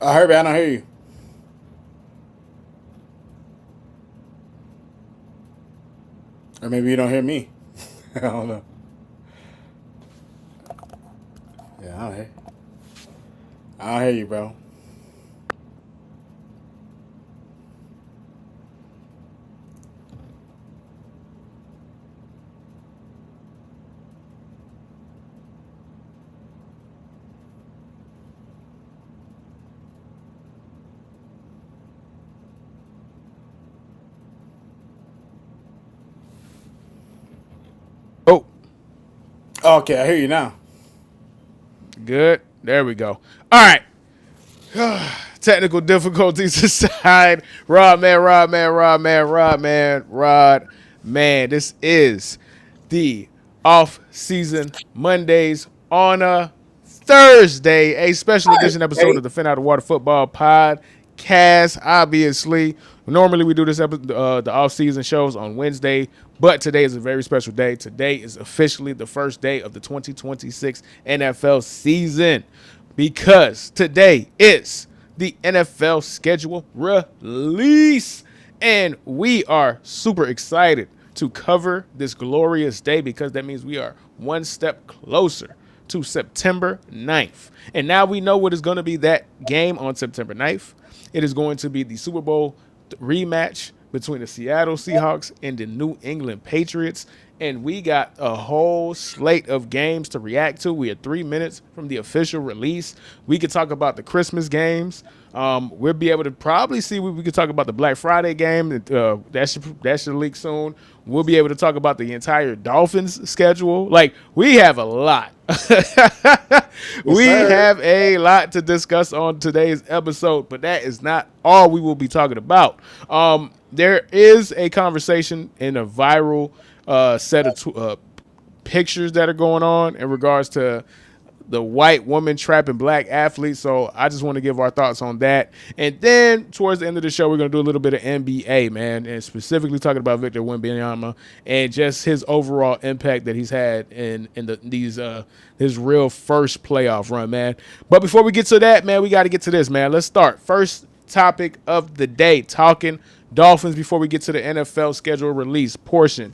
Herbie, I don't hear you. Or maybe you don't hear me. I don't know. Yeah, I don't hear you, bro. Oh, Okay, I hear you now. good. There we go. All right. Technical difficulties aside, Rod man. This is the off-season Mondays on a Thursday, a special edition episode Hey, of the PHIN Outta Water Football Podcast. Obviously, normally we do this the off-season shows on Wednesday, but today is a very special day. Today is officially the first day of the 2026 NFL season because today is the NFL schedule release. And we are super excited to cover this glorious day because that means we are one step closer to September 9th. And now we know what is going to be that game on September 9th. It is going to be the Super Bowl rematch between the Seattle Seahawks and the New England Patriots. And we got a whole slate of games to react to. We are 3 minutes from the official release. We could talk about the Christmas games. We'll be able to probably see. We could talk about the Black Friday game. That should leak soon. We'll be able to talk about the entire Dolphins schedule. Like, we have a lot. yes, We sir. have a lot to discuss on today's episode, but that is not all we will be talking about. There is a conversation in a viral set of pictures that are going on in regards to the white woman trapping black athletes. So I just want to give our thoughts on that. And then towards the end of the show, we're going to do a little bit of NBA, man, and specifically talking about Victor Wembanyama and just his overall impact that he's had in these his real first playoff run, man. But before we get to that, man, we got to get to this, man. Let's start. First topic of the day, talking Dolphins before we get to the NFL schedule release portion.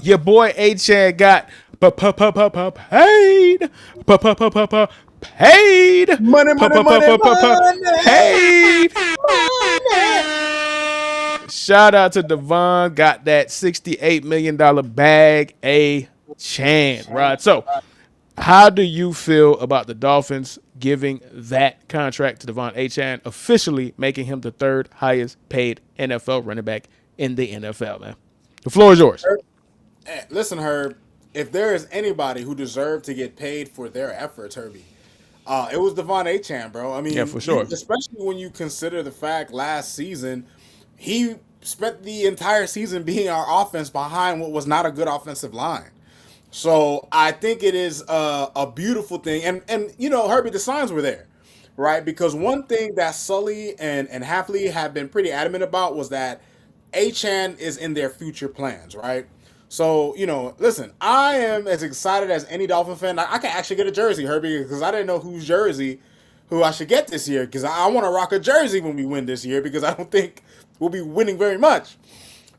Your boy Achane got paid. Paid. Money, money, money, money, Paid. money. Shout out to Devon. Got that $68 million bag. A Chan, right? So, how do you feel about the Dolphins giving that contract to Devon Achane, officially making him the third highest paid NFL running back in the NFL, man? The floor is yours. Listen, Herb. If there is anybody who deserved to get paid for their efforts, Herbie, it was Devon Achan, bro. I Yeah, mean, for sure. especially when you consider the fact last season he spent the entire season being our offense behind what was not a good offensive line. So I think it is a beautiful thing, and Herbie, the signs were there, right? Because one thing that Sully and Halfley have been pretty adamant about was that Achan is in their future plans, right? So listen, I am as excited as any Dolphin fan. I can actually get a jersey, Herbie, because I didn't know who I should get this year, because I want to rock a jersey when we win this year, because I don't think we'll be winning very much.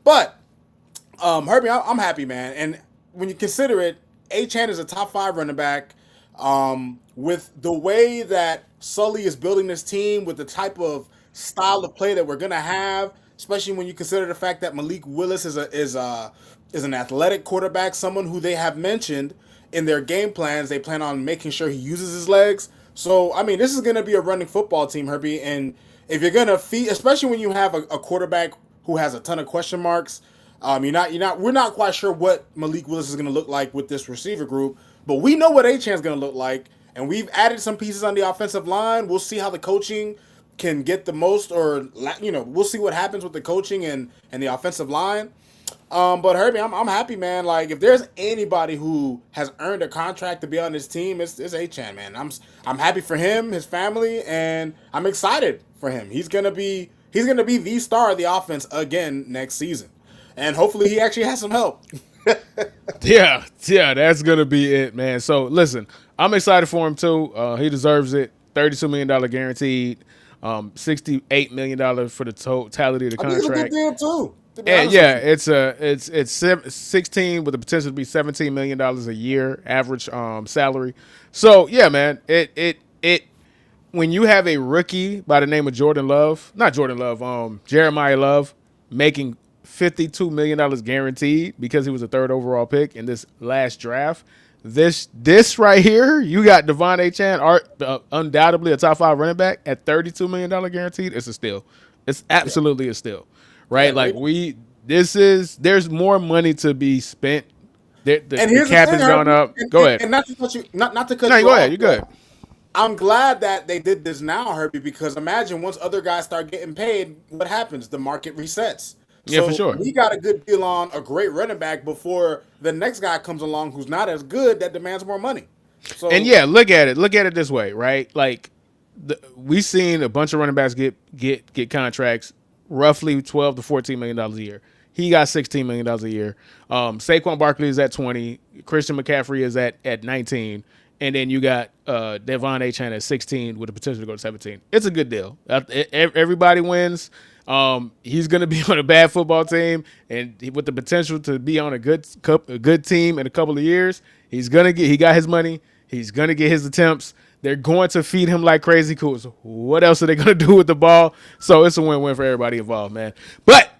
But Herbie, I'm happy, man. And when you consider it, Achan is a top five running back. With the way that Sully is building this team, with the type of style of play that we're gonna have, especially when you consider the fact that Malik Willis is an athletic quarterback, someone who they have mentioned in their game plans. They plan on making sure he uses his legs. So I mean, this is gonna be a running football team, Herbie. And if you're gonna feed, especially when you have a quarterback who has a ton of question marks. We're not quite sure what Malik Willis is going to look like with this receiver group, but we know what Achan is going to look like, and we've added some pieces on the offensive line. We'll see how the coaching can get the most, or we'll see what happens with the coaching and the offensive line. But Herbie, I'm happy, man. Like, if there's anybody who has earned a contract to be on this team, it's Achan, man. I'm happy for him, his family, and I'm excited for him. He's gonna be the star of the offense again next season, and hopefully he actually has some help. Yeah, that's gonna be it, man. So listen, I'm excited for him too. He deserves it. $32 million guaranteed. $68 million for the totality of the I think it's a good contract. deal too. To be And honest with yeah, you. it's 16 with the potential to be $17 million a year average salary. So yeah, man, it when you have a rookie by the name of Jordan Love, not Jordan Love, Jeremiah Love, making $52 million guaranteed because he was a third overall pick in this last draft. This right here, you got Devon Achane, undoubtedly a top 5 running back at $32 million guaranteed. It's a steal. It's Yeah. absolutely a steal, Yeah. right? Like there's more money to be spent. And The here's the cap thing, has gone Herbie, up. Go ahead. and not to cut you, not to No, cut you you go ahead. off, You but good. I'm glad that they did this now, Herbie, because imagine once other guys start getting paid, what happens? The market resets. Yeah, for So sure. we got a good deal on a great running back before the next guy comes along who's not as good that demands more money. And So yeah, look at it. Look at it this way, right? Like we seen a bunch of running backs get contracts roughly $12 to $14 million a year. He got $16 million a year. Saquon Barkley is at 20. Christian McCaffrey is at 19. And then you got Devon Achane at 16 with the potential to go to 17. It's a good deal. Everybody wins. He's going to be on a bad football team, and with the potential to be on a good team in a couple of years, he got his money. He's going to get his attempts. They're going to feed him like crazy. Cool. So what else are they going to do with the ball? So it's a win-win for everybody involved, man. But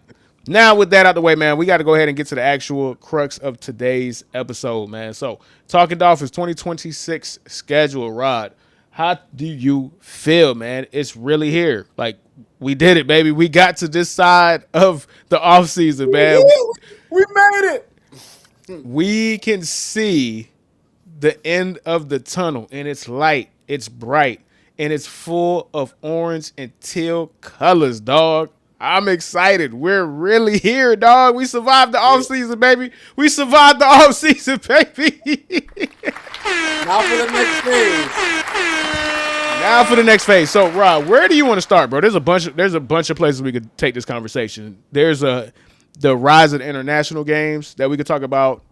now with that out the way, man, we got to go ahead and get to the actual crux of today's episode, man. So Talking Dolphins 2026 schedule, Rod. How do you feel, man? It's really here. Like, we did it, baby. We got to this side of the offseason, man. we made it. We can see the end of the tunnel, and it's light, it's bright, and it's full of orange and teal colors, dog. I'm excited. We're really here, dog. We survived the offseason, baby. We survived the offseason, baby. Now for the next phase. Now for the next phase. So, Rob, where do you want to start, bro? There's a bunch of places we could take this conversation. There's the rise of the international games that we could talk about.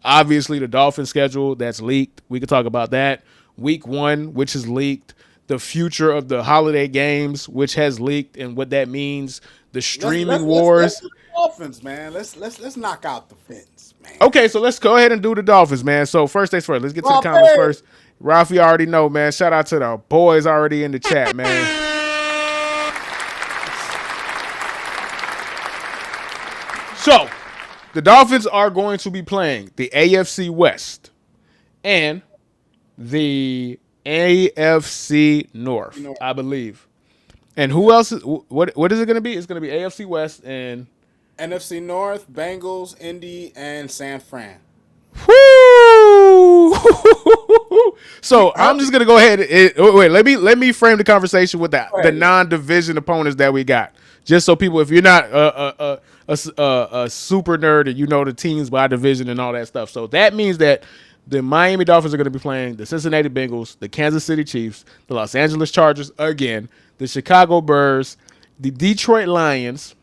Obviously, the Dolphins schedule that's leaked. We could talk about that. Week 1, which is leaked. The future of the holiday games, which has leaked, and what that means. The streaming wars. Let's do the Dolphins, man. Let's knock out the Fins, man. Okay, so let's go ahead and do the Dolphins, man. So first things first, let's get to the Well, comments hey. first. Ralphie already know, man. Shout out to the boys already in the chat, man. So, the Dolphins are going to be playing the AFC West and the AFC North, I believe. And who else? What is it going to be? It's going to be AFC West and NFC North, Bengals, Indy, and San Fran. whoo. So I'm just gonna go ahead. Wait, let me frame the conversation with the non-division opponents that we got, just so people, if you're not a super nerd and you know the teams by division and all that stuff, so that means that the Miami Dolphins are going to be playing the Cincinnati Bengals, the Kansas City Chiefs, the Los Angeles Chargers again, the Chicago Bears, the Detroit Lions,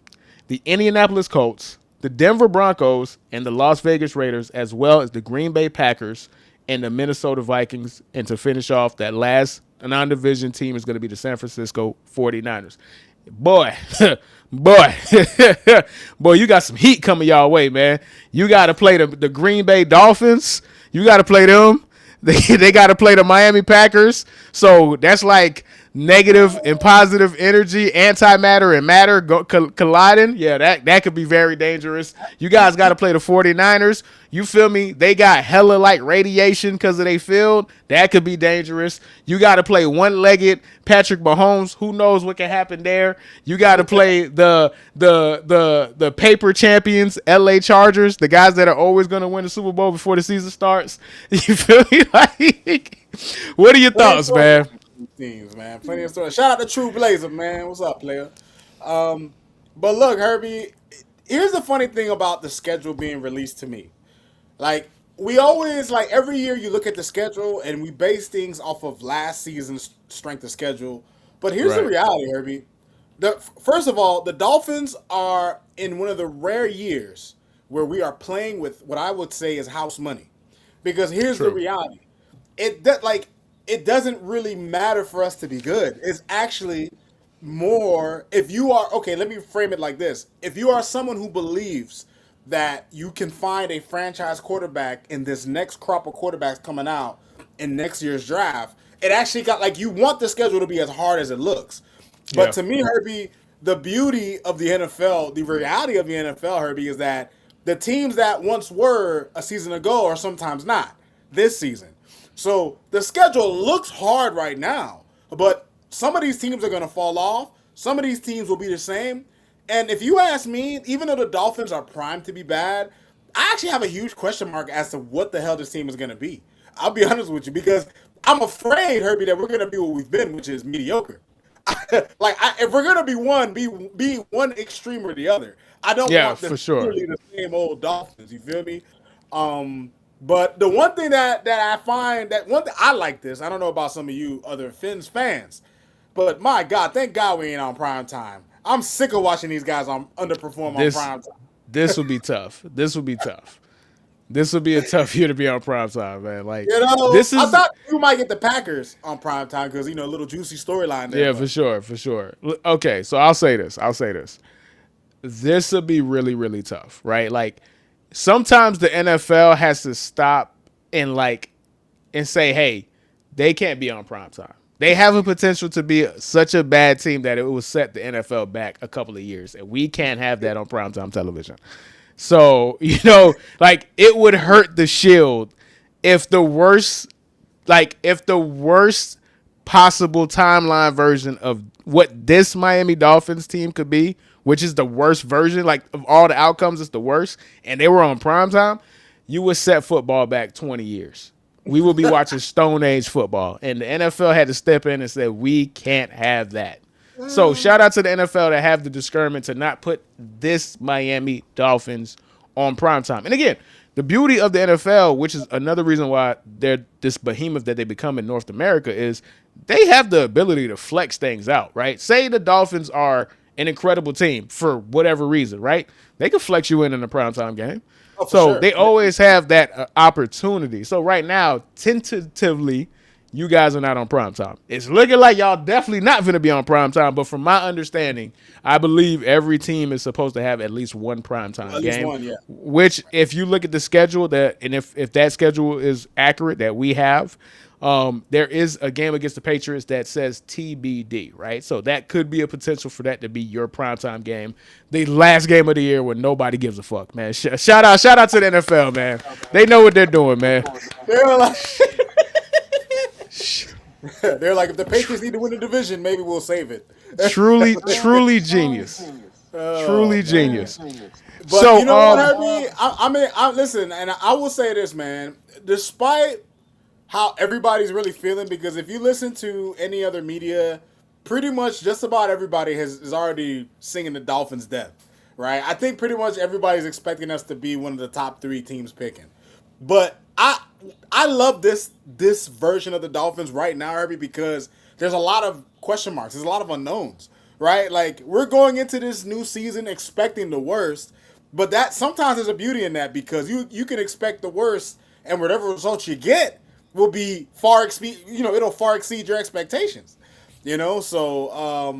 the Indianapolis Colts, the Denver Broncos, and the Las Vegas Raiders, as well as the Green Bay Packers and the Minnesota Vikings. And to finish off, that last non-division team is going to be the San Francisco 49ers. Boy, boy, you got some heat coming y'all way, man. You got to play the Green Bay Dolphins. You got to play them. They got to play the Miami Packers. So that's like negative and positive energy, antimatter and matter colliding. Yeah, that could be very dangerous. You guys got to play the 49ers. You feel me? They got hella like radiation because of their field. That could be dangerous. You got to play one-legged Patrick Mahomes. Who knows what can happen there? You got to play the paper champions, LA Chargers, the guys that are always going to win the Super Bowl before the season starts. You feel me? Like, what are your thoughts, man? Teams, man. Plenty of stories. Shout out to True Blazer, man. What's up, player? But look, Herbie, here's the funny thing about the schedule being released to me. Like, we always, like, every year you look at the schedule and we base things off of last season's strength of schedule. But here's the Right. reality, Herbie. First of all, the Dolphins are in one of the rare years where we are playing with what I would say is house money. Because here's the True. reality. It doesn't really matter for us to be good. It's actually more if you are okay, let me frame it like this. If you are someone who believes that you can find a franchise quarterback in this next crop of quarterbacks coming out in next year's draft, it actually got like you want the schedule to be as hard as it looks. But Yeah. to me, Herbie, the beauty of the NFL, the reality of the NFL, Herbie, is that the teams that once were a season ago are sometimes not this season. So the schedule looks hard right now, but some of these teams are going to fall off. Some of these teams will be the same. And if you ask me, even though the Dolphins are primed to be bad, I actually have a huge question mark as to what the hell this team is going to be. I'll be honest with you because I'm afraid, Herbie, that we're going to be what we've been, which is mediocre. If we're gonna be one, be one extreme or the other. I don't Yeah, want for the sure. literally the same old Dolphins. You feel me? But the one thing that I find that one thing I like this. I don't know about some of you other Finns fans, but my God, thank God we ain't on prime time. I'm sick of watching these guys on underperform on This prime time. this will be tough. This will be tough. This will be a tough year to be on prime time, man. Like You know, this I is thought you might get the Packers on prime time because a little juicy storyline there, yeah, for but sure, for sure. Okay, so I'll say this. I'll say this. This will be really, really tough, right? Like sometimes the NFL has to stop and say, hey, they can't be on prime time. They have a potential to be such a bad team that it will set the NFL back a couple of years, and we can't have that on primetime television. So, like it would hurt the Shield if the worst, if the worst possible timeline version of what this Miami Dolphins team could be, which is the worst version, like of all the outcomes, it's the worst, and they were on primetime, you would set football back 20 years. We will be watching Stone Age football, and the NFL had to step in and say, we can't have that. So shout out to the NFL to have the discernment to not put this Miami Dolphins on primetime. And again, the beauty of the NFL, which is another reason why they're this behemoth that they become in North America, is they have the ability to flex things out, right? Say the Dolphins are an incredible team for whatever reason, right? They can flex you in a primetime game. oh, for So sure. they always have that opportunity. So right now, tentatively, you guys are not on prime time. It's looking like y'all definitely not going to be on prime time. But from my understanding, I believe every team is supposed to have at least one prime time At least game. one, yeah. Which, if you look at the schedule, if that schedule is accurate that we have, there is a game against the Patriots that says TBD, right? So that could be a potential for that to be your primetime game, the last game of the year when nobody gives a fuck, man. Shout out to the NFL, man. They know what they're doing, man. They're like, they're like, if the Patriots need to win the division, maybe we'll save it. Truly, truly genius. Oh Truly man. genius. But So, you know what, Herbie? I listen, and I will say this, man. Despite how everybody's really feeling, because if you listen to any other media, pretty much just about everybody is already singing the Dolphins' death, right? I think pretty much everybody's expecting us to be one of the top three teams picking. But I love this version of the Dolphins right now, Herbie, because there's a lot of question marks. There's a lot of unknowns, right? Like we're going into this new season expecting the worst, but that sometimes there's a beauty in that because you can expect the worst, and whatever results you get will be far exceed. It'll far exceed your expectations. So I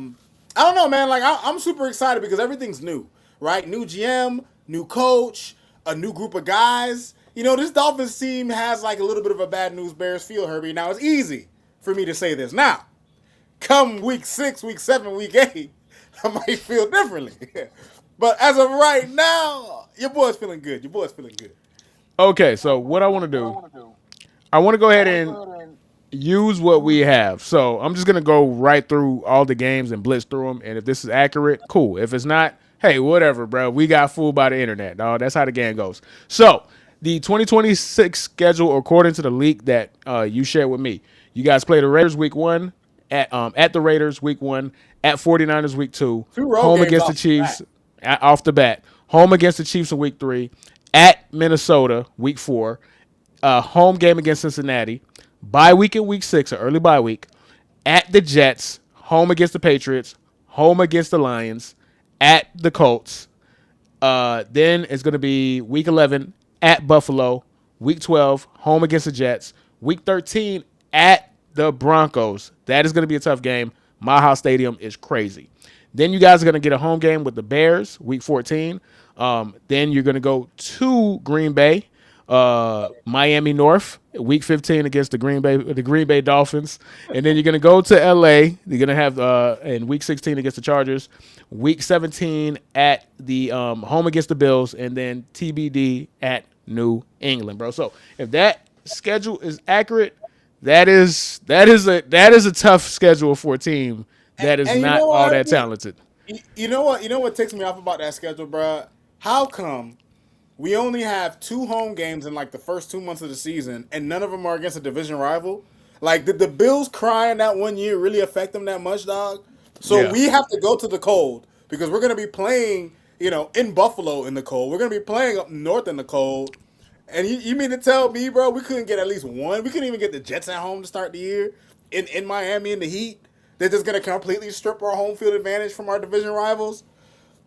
don't know, man. Like I'm super excited because everything's new, right? New GM, new coach, a new group of guys. This Dolphins team has like a little bit of a bad news bears feel, Herbie. Now it's easy for me to say this. Now, come week 6, week 7, week 8, I might feel differently. But as of right now, your boy's feeling good. Your boy's feeling good. okay, so what I want to do, I want to go ahead and use what we have. So I'm just gonna go right through all the games and blitz through them. And if this is accurate, cool. If it's not, hey, whatever, bro. We got fooled by the internet, dog. That's how the game goes. So the 2026 schedule, according to the leak that you shared with me, you guys play the Raiders week 1 at the Raiders week 1 at 49ers week 2, Two road home games against the off the bat. Chiefs off the bat, home against the Chiefs in week 3, at Minnesota week 4, home game against Cincinnati, bye week in week 6, or early bye week, at the Jets, home against the Patriots, home against the Lions, at the Colts. Then it's going to be week 11 at Buffalo, week 12 home against the Jets, week 13 at the Broncos. That is going to be a tough game. Maha Stadium is crazy. Then you guys are going to get a home game with the Bears, week 14. Then you're going to go to Green Bay, Miami North, week 15 against the Green Bay Dolphins. And then you're going to go to LA. You're going to have in week 16 against the Chargers, week 17 at the home against the Bills, and then TBD at New England, bro. So if that schedule is accurate, that is a tough schedule for a team that is And you not know all what, that Herbie? talented. You know what? You know what ticks me off about that schedule, bro? How come we only have two home games in like the first 2 months of the season, and none of them are against a division rival? Like, did the Bills crying that one year really affect them that much, dog? So Yeah. we have to go to the cold because we're gonna be playing, in Buffalo in the cold. We're gonna be playing up north in the cold. And you mean to tell me, bro, we couldn't get at least one? We couldn't even get the Jets at home to start the year in Miami in the heat. They're just gonna completely strip our home field advantage from our division rivals.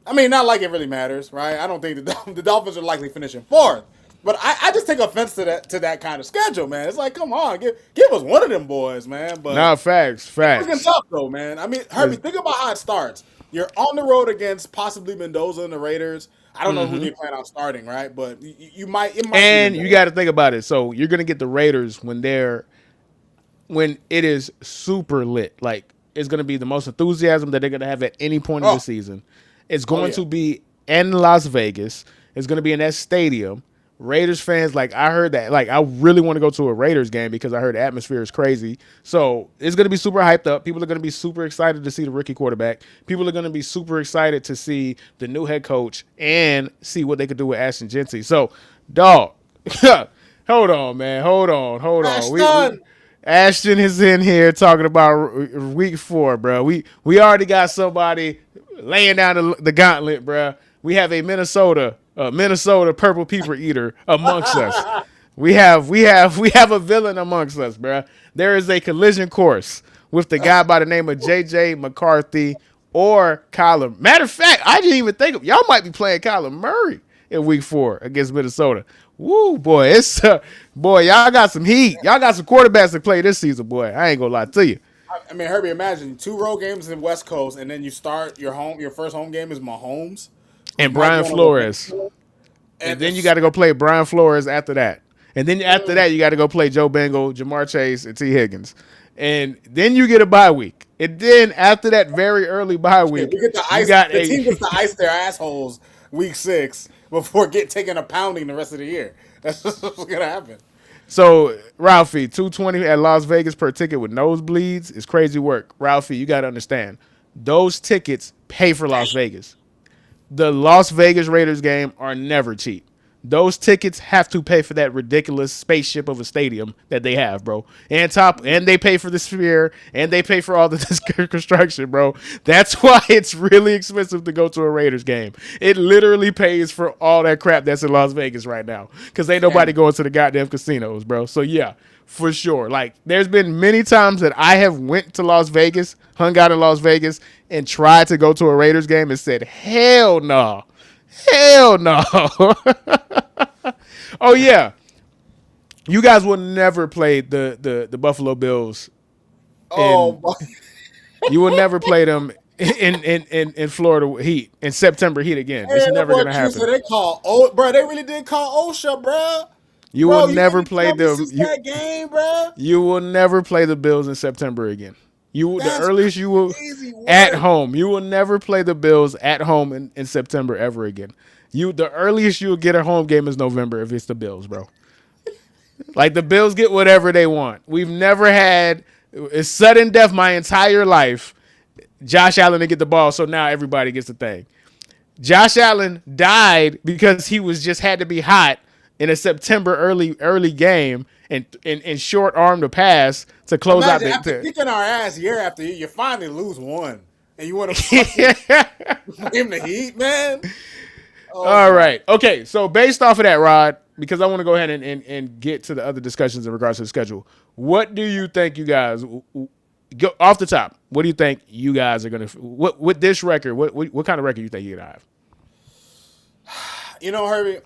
I mean, not like it really matters, right? I don't think the Dolphins are likely finishing fourth, but I just take offense to that kind of schedule, man. It's like, come on, give us one of them boys, man. But Nah, facts, it's looking facts. tough though, man. I mean, Herbie, It's- think about how it starts. You're on the road against possibly Mendoza and the Raiders. I don't know who they plan on starting, right? But you might it might be and you Mendoza. got to think about it. So you're gonna get the Raiders when it is super lit. Like it's gonna be the most enthusiasm that they're gonna have at any point in the Oh, season. It's oh going yeah. to be in Las Vegas. It's gonna be in that stadium. Raiders fans, like I heard that, like I really want to go to a Raiders game because I heard the atmosphere is crazy. So it's gonna be super hyped up. People are gonna be super excited to see the rookie quarterback. People are gonna be super excited to see the new head coach and see what they could do with Ashton Genty. So, dog, hold on, man, hold on. We Ashton. Ashton is in here talking about week 4, bro. We already got somebody laying down the gauntlet, bro. We have a Minnesota purple people eater amongst us. We have a villain amongst us, bro. There is a collision course with the guy by the name of JJ McCarthy or Kyler. Matter of fact, I didn't even think of y'all might be playing Kyler Murray in week 4 against Minnesota. Woo, boy, boy, y'all got some heat. Y'all got some quarterbacks to play this season, boy. I ain't gonna lie to you. I mean, Herbie, imagine two road games in West Coast, and then you start your first home game is Mahomes, who's And not Brian going to look Flores. good. And And then you it's got to go play Brian Flores after that. And then after that, you got to go play Joe Bengal, Jamar Chase, and T. Higgins. And then you get a bye week. And then after that very early bye shit, week, we get to you ice. got The team gets a to ice their assholes week 6 before taking a pounding the rest of the year. That's just what's gonna happen. So Ralphie, 220 at Las Vegas per ticket with nosebleeds is crazy work. Ralphie, you got to understand. Those tickets pay for Las Vegas. The Las Vegas Raiders game are never cheap. Those tickets have to pay for that ridiculous spaceship of a stadium that they have, bro. And they pay for the sphere and they pay for all the construction, bro. That's why it's really expensive to go to a Raiders game. It literally pays for all that crap that's in Las Vegas right now because ain't nobody Damn. going to the goddamn casinos, bro. So yeah, for sure. Like there's been many times that I have went to Las Vegas, hung out in Las Vegas, and tried to go to a Raiders game and said, hell no. Hell no. Oh yeah. You guys will never play the Buffalo Bills Oh, in boy. you will never play them in Florida heat in September heat again. It's Hey, that never boy gonna Q said happen. they call. Oh, bro, they really did call OSHA, bro. You will Bro, you never didn't play tell me them. since that game, bro. You will never play the Bills in September again. The That's earliest you will crazy at work. home. You will never play the Bills at home in September ever again. The earliest you'll get a home game is November if it's the Bills, bro. Like the Bills get whatever they want. We've never had it's sudden death my entire life. Josh Allen to get the ball, so now everybody gets the thing. Josh Allen died because he was just had to be hot in a September early game and short arm the pass to close out Imagine the. after kicking our ass year after year, you finally lose one, and you want to fucking blame the Heat, man. Oh All my. right. Okay. So based off of that, Rod, because I want to go ahead and get to the other discussions in regards to the schedule. What do you think you guys go off the top? What do you think you guys are gonna what with this record? What kind of record you think you're gonna have? Herbie,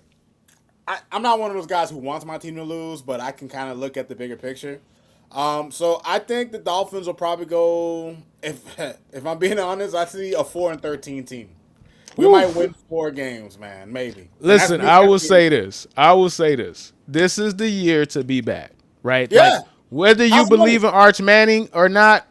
I'm not one of those guys who wants my team to lose, but I can kind of look at the bigger picture. So I think the Dolphins will probably go. If if I'm being honest, I see a 4-13 team. We Woo. might win 4 games, man, maybe, and that's Listen, me. I That's will being, say this. I will say this. This is the year to be bad, right? Like yeah. whether you House money. believe in Arch Manning or not,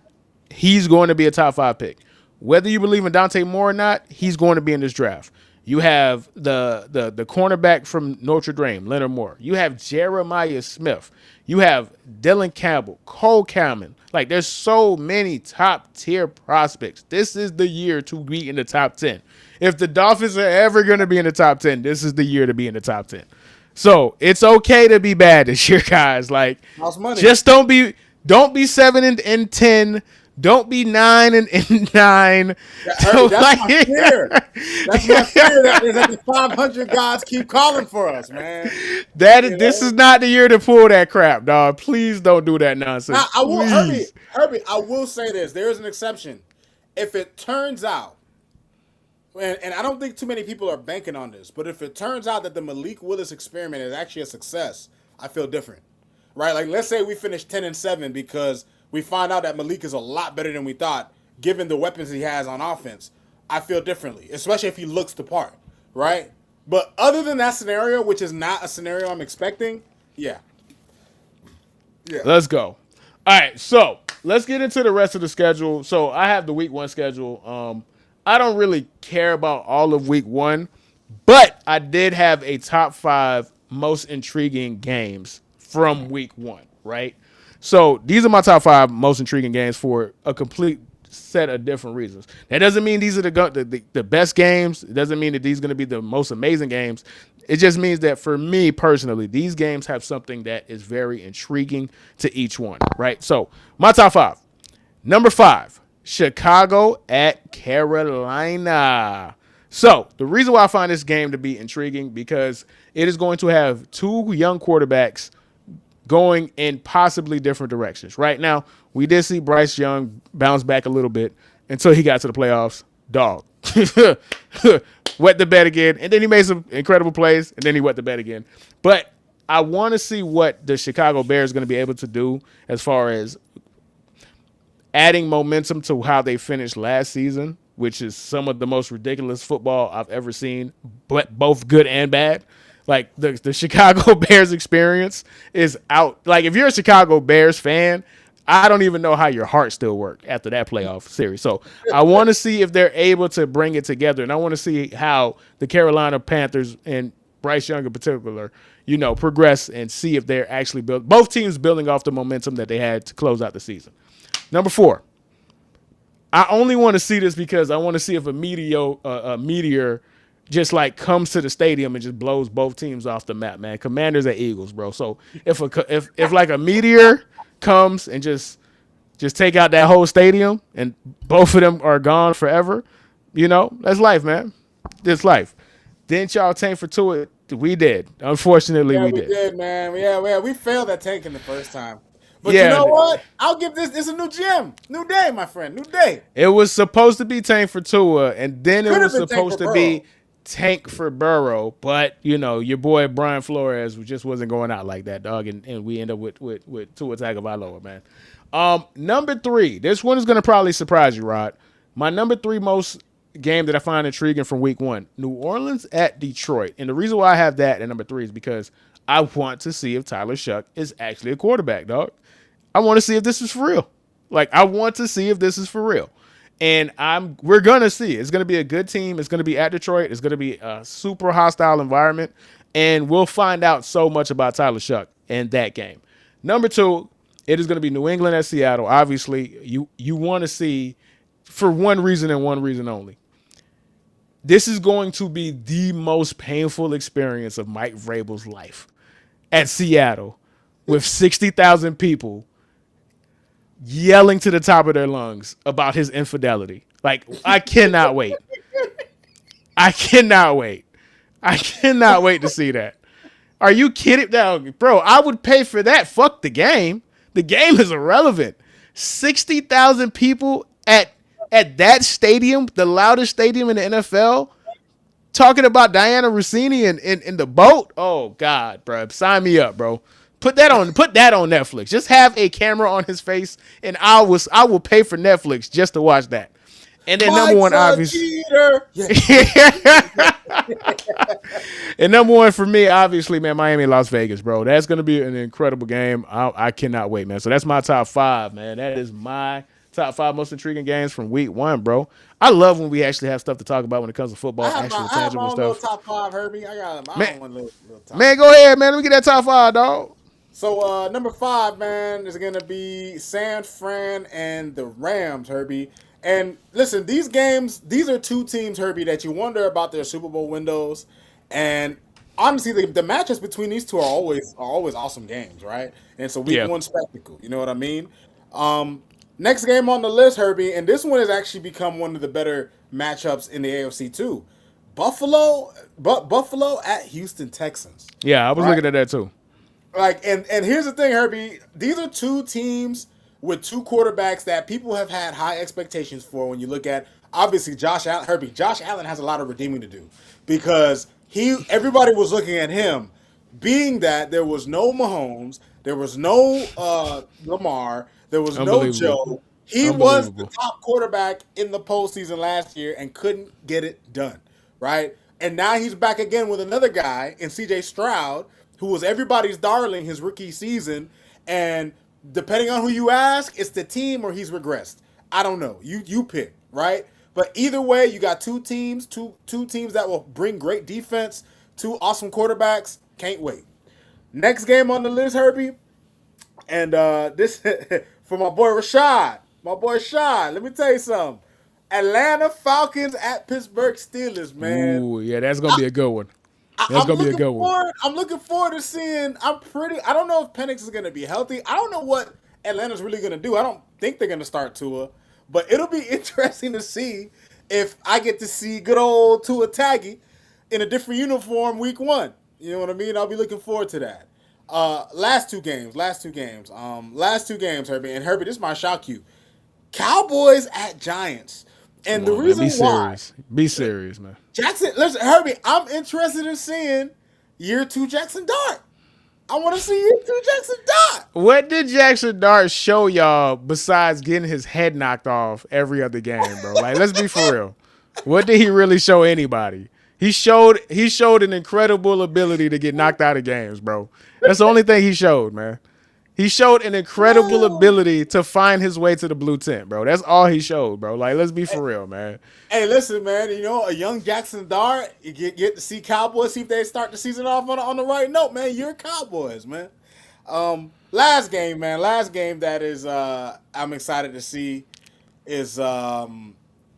he's going to be a top 5 pick. Whether you believe in Dante Moore or not, he's going to be in this draft. You have the cornerback from Notre Dame, Leonard Moore. You have Jeremiah Smith. You have Dylan Campbell, Cole Kalman. Like there's so many top tier prospects. This is the year to be in the top 10. If the Dolphins are ever going to be in the top 10, this is the year to be in the top 10. So it's okay to be bad this year, guys. Like, House money. just don't be 7-10. Don't be 9-9. Herbie, Don't that's like my fear. That's my fear. That the 500 gods keep calling for us, man. You this know. is not the year to pull that crap, dog. Please don't do that nonsense. Now I will, Herbie. Please. Herbie, I will say this. There is an exception. If it turns out, and I don't think too many people are banking on this, but if it turns out that the Malik Willis experiment is actually a success, I feel different, right? Like let's say we finish 10-7 because we find out that Malik is a lot better than we thought, given the weapons he has on offense. I feel differently, especially if he looks the part, right? But other than that scenario, which is not a scenario I'm expecting, yeah, yeah. Let's go. All right, so let's get into the rest of the schedule. So I have the week 1 schedule. I don't really care about all of week 1, but I did have a top 5 most intriguing games from week 1, right? So these are my top 5 most intriguing games for a complete set of different reasons. That doesn't mean these are the best games. It doesn't mean that these are going to be the most amazing games. It just means that for me personally, these games have something that is very intriguing to each one, right? So my top 5. Number 5, Chicago at Carolina. So the reason why I find this game to be intriguing because it is going to have 2 young quarterbacks going in possibly different directions. Right now, we did see Bryce Young bounce back a little bit until he got to the playoffs. Dog. Wet the bed again. And then he made some incredible plays, and then he wet the bed again. But I want to see what the Chicago Bears are going to be able to do as far as adding momentum to how they finished last season, which is some of the most ridiculous football I've ever seen, but both good and bad. Like the Chicago Bears experience is out. Like if you're a Chicago Bears fan, I don't even know how your heart still work after that playoff series. So I want to see if they're able to bring it together, and I want to see how the Carolina Panthers and Bryce Young in particular, progress and see if they're actually both teams building off the momentum that they had to close out the season. Number 4, I only want to see this because I want to see if a meteor just like comes to the stadium and just blows both teams off the map, man. Commanders at Eagles, bro. So if like a meteor comes and just take out that whole stadium and both of them are gone forever, that's life, man. It's life. Didn't y'all tank for Tua? We did. Unfortunately, Yeah, we we did. did, man. Yeah, we failed at tanking the first time. But you Yeah, know what? I'll give this a new gym. New day, my friend. New day. it was supposed to be tank for Tua, and then it Could have was been tank for supposed to be Burrow. tank for Burrow, but your boy Brian Flores just wasn't going out like that, dog, and we end up with Tua Tagovailoa, man. Number 3, this one is gonna probably surprise you, Rod. My number 3 most game that I find intriguing from week 1, New Orleans at Detroit, and the reason why I have that at number 3 is because I want to see if Tyler Shuck is actually a quarterback, dog. I want to see if this is for real. Like I want to see if this is for real. And we're gonna see. It's gonna be a good team. It's gonna be at Detroit. It's gonna be a super hostile environment, and we'll find out so much about Tyler Shuck in that game. Number 2, it is gonna be New England at Seattle. Obviously, you want to see for one reason and one reason only. This is going to be the most painful experience of Mike Vrabel's life at Seattle, with 60,000 people yelling to the top of their lungs about his infidelity. Like, I cannot wait. I cannot wait. I cannot wait to see that. Are you kidding? Now, bro, I would pay for that. Fuck the game. The game is irrelevant. 60,000 people at that stadium, the loudest stadium in the NFL, talking about Diana Rossini in the boat. Oh, God, bro. Sign me up, bro. Put that on Netflix. Just have a camera on his face, and I will pay for Netflix just to watch that. And then number Mike's one, a obvious. cheater. Yeah. And number one for me, obviously, man, Miami, Las Vegas, bro. That's gonna be an incredible game. I cannot wait, man. So that's my top five, man. That is my top five most intriguing games from week one, bro. I love when we actually have stuff to talk about when it comes to football, actual I have my tangible own little stuff. top five, Herbie. I got my Man, own little top man, five. go ahead, man. Let me get that top five, dog. So number five, man, is gonna be San Fran and the Rams, Herbie. And listen, these games, these are two teams, Herbie, that you wonder about their Super Bowl windows. And honestly, the matchups between these two are always awesome games, right? And it's a week Yeah. one spectacle. You know what I mean? Um, Next game on the list, Herbie, and this one has actually become one of the better matchups in the AFC too. Buffalo at Houston Texans. Yeah, I was Right? looking at that too. Like, and here's the thing, Herbie. These are two teams with two quarterbacks that people have had high expectations for. When you look at obviously Josh Allen, Herbie, Josh Allen has a lot of redeeming to do because everybody was looking at him, being that there was no Mahomes, there was no Lamar, there was no Unbelievable. Joe. He was the Unbelievable. top quarterback in the postseason last year and couldn't get it done, right? And now he's back again with another guy in CJ Stroud, who was everybody's darling his rookie season. And depending on who you ask, it's the team or he's regressed. I don't know. You pick, right? But either way, you got two teams that will bring great defense, two awesome quarterbacks. Can't wait. Next game on the list, Herbie, and this for my boy Rashad. My boy Rashad. Let me tell you something. Atlanta Falcons at Pittsburgh Steelers, man. Ooh, yeah, that's gonna be a good one. That's I'm gonna be a looking good one. forward. I'm looking forward to seeing. I don't know if Penix is going to be healthy. I don't know what Atlanta's really going to do. I don't think they're going to start Tua, but it'll be interesting to see if I get to see good old Tua Taggy in a different uniform week one. You know what I mean? I'll be looking forward to that. Last two games. Last two games, Herbie. And Herbie, this might shock you. Cowboys at Giants. And Come the on, man. reason Be why serious. Be serious, man. Jackson, listen, Herbie, I'm interested in seeing year two Jackson Dart. I want to see year two Jackson Dart. What did Jackson Dart show y'all besides getting his head knocked off every other game, bro? Like, let's be for real. What did he really show anybody? He showed an incredible ability to get knocked out of games, bro. That's the only thing he showed, man. He showed an incredible ability to find his way to the blue tent, bro. That's all he showed, bro. Like, let's be for real, man. Hey, listen, man. You know, a young Jackson Dart, you get to see Cowboys, see if they start the season off on the right note, man. You're Cowboys, man. Last game, man. Last game that is I'm excited to see is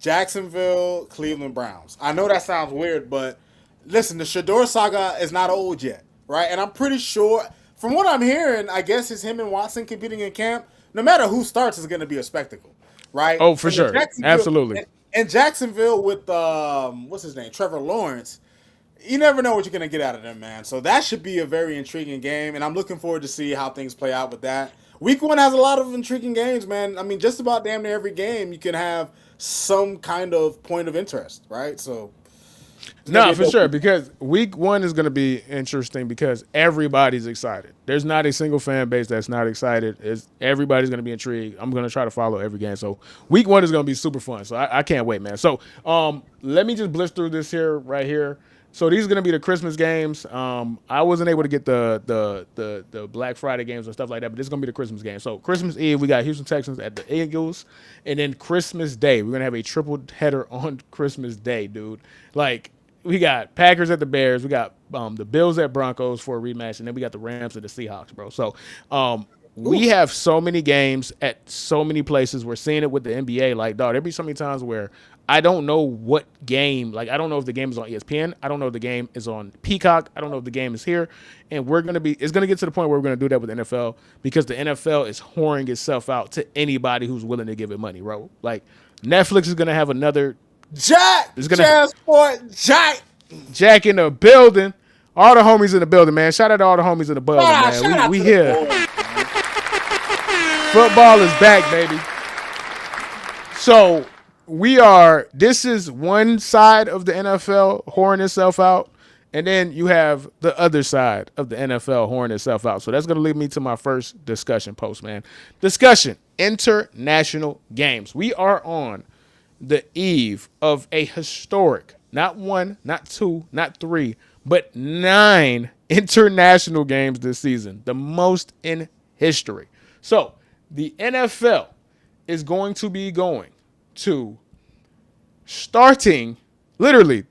Jacksonville Cleveland Browns. I know that sounds weird, but listen, the Shador saga is not old yet, right? And I'm pretty sure, from what I'm hearing, I guess it's him and Watson competing in camp. No matter who starts, is going to be a spectacle, right? Oh, for And the sure. Absolutely. and Jacksonville with what's his name, Trevor Lawrence. You never know what you're gonna get out of them, man. So that should be a very intriguing game, and I'm looking forward to see how things play out with that. Week one has a lot of intriguing games, man. I mean, just about damn near every game you can have some kind of point of interest, right? So it's gonna No, be a for dope sure. week. Because week one is going to be interesting because everybody's excited. There's not a single fan base that's not excited. Everybody's going to be intrigued. I'm going to try to follow every game. So week one is going to be super fun. So I can't wait, man. So let me just blitz through this here, right here. So these are going to be the Christmas games. I wasn't able to get the Black Friday games and stuff like that, but this is going to be the Christmas game. So Christmas Eve, we got Houston Texans at the Eagles, and then Christmas Day, we're going to have a triple header on Christmas Day, dude. Like, we got Packers at the Bears. We got the Bills at Broncos for a rematch, and then we got the Rams at the Seahawks, bro. So we have so many games at so many places. We're seeing it with the NBA. Like, dog, there be so many times where I don't know what game. Like, I don't know if the game is on ESPN. I don't know if the game is on Peacock. I don't know if the game is here. And it's going to get to the point where we're going to do that with the NFL because the NFL is whoring itself out to anybody who's willing to give it money, bro. Like, Netflix is going to have another Jack in the building. All the homies in the building, man. Shout out to all the homies in the building, man. We here. Football is back, baby. So this is one side of the NFL whoring itself out, And then you have the other side of the NFL whoring itself out. So that's going to lead me to my first discussion post, man. Discussion, international games. We are on the eve of a historic, not one, not two, not three, but 9 international games this season, the most in history. So the NFL is going to be going to starting literally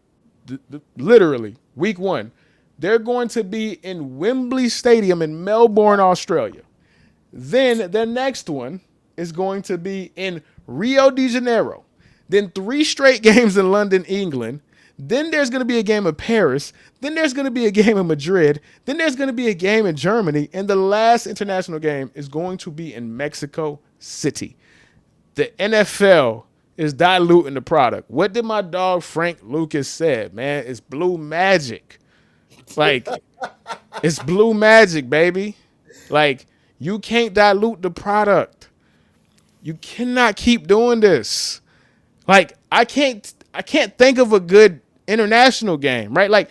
week 1. They're going to be in Wembley Stadium in Melbourne, Australia. Then the next one is going to be in Rio de Janeiro. Then 3 straight games in London, England. Then there's going to be a game in Paris. Then there's going to be a game in Madrid. Then there's going to be a game in Germany. And the last international game is going to be in Mexico City. The NFL is diluting the product. What did my dog Frank Lucas said, man? It's blue magic. Like, it's blue magic, baby. Like, you can't dilute the product. You cannot keep doing this. Like, I can't think of a good international game, right? Like,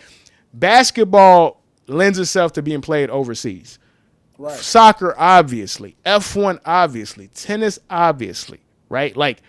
basketball lends itself to being played overseas. Right. Soccer, obviously. F1, obviously. Tennis, obviously. Right? Like,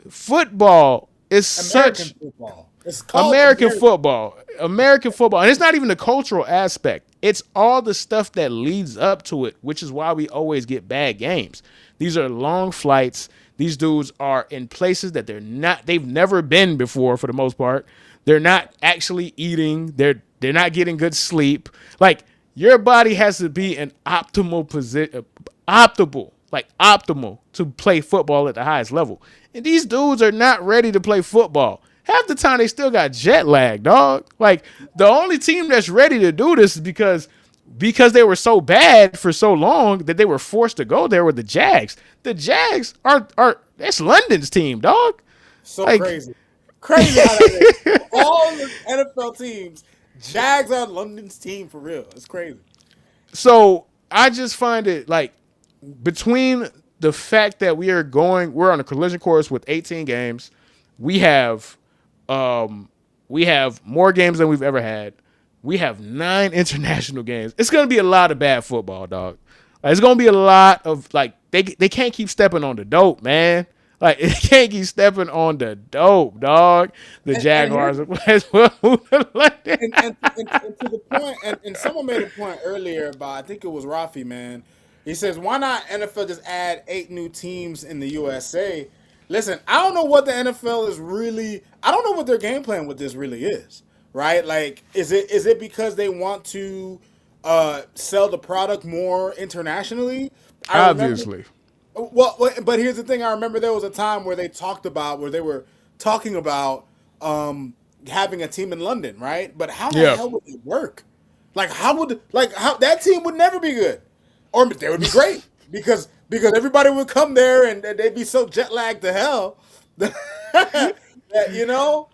football is American such football. It's called American football. American football. And it's not even the cultural aspect. It's all the stuff that leads up to it, which is why we always get bad games. These are long flights. These dudes are in places that they've never been before for the most part. They're not actually eating. They're not getting good sleep. Like, your body has to be in optimal position, optimal to play football at the highest level. And these dudes are not ready to play football. Half the time they still got jet lag, dog. Like, the only team that's ready to do this is because they were so bad for so long that they were forced to go there with the Jags. The Jags are that's London's team, dog. So like, crazy how that is. All the NFL teams, Jags are London's team for real. It's crazy. So I just find it like, between the fact that we're on a collision course with 18 games, we have more games than we've ever had. We have 9 international games. It's going to be a lot of bad football, dog. Like, it's going to be a lot of, like, they can't keep stepping on the dope, man. Like, they can't keep stepping on the dope, dog. The Jaguars. And to the point, and someone made a point earlier about, I think it was Rafi, man. He says, why not NFL just add 8 new teams in the USA? Listen, I don't know what the NFL is really, I don't know what their game plan with this really is, right? Like, is it because they want to sell the product more internationally? Obviously. Well, but here's the thing. I remember there was a time where they were talking about having a team in London, right? But how the hell would it work? Like, how that team would never be good, or they would be great because everybody would come there and they'd be so jet lagged to hell, that, you know.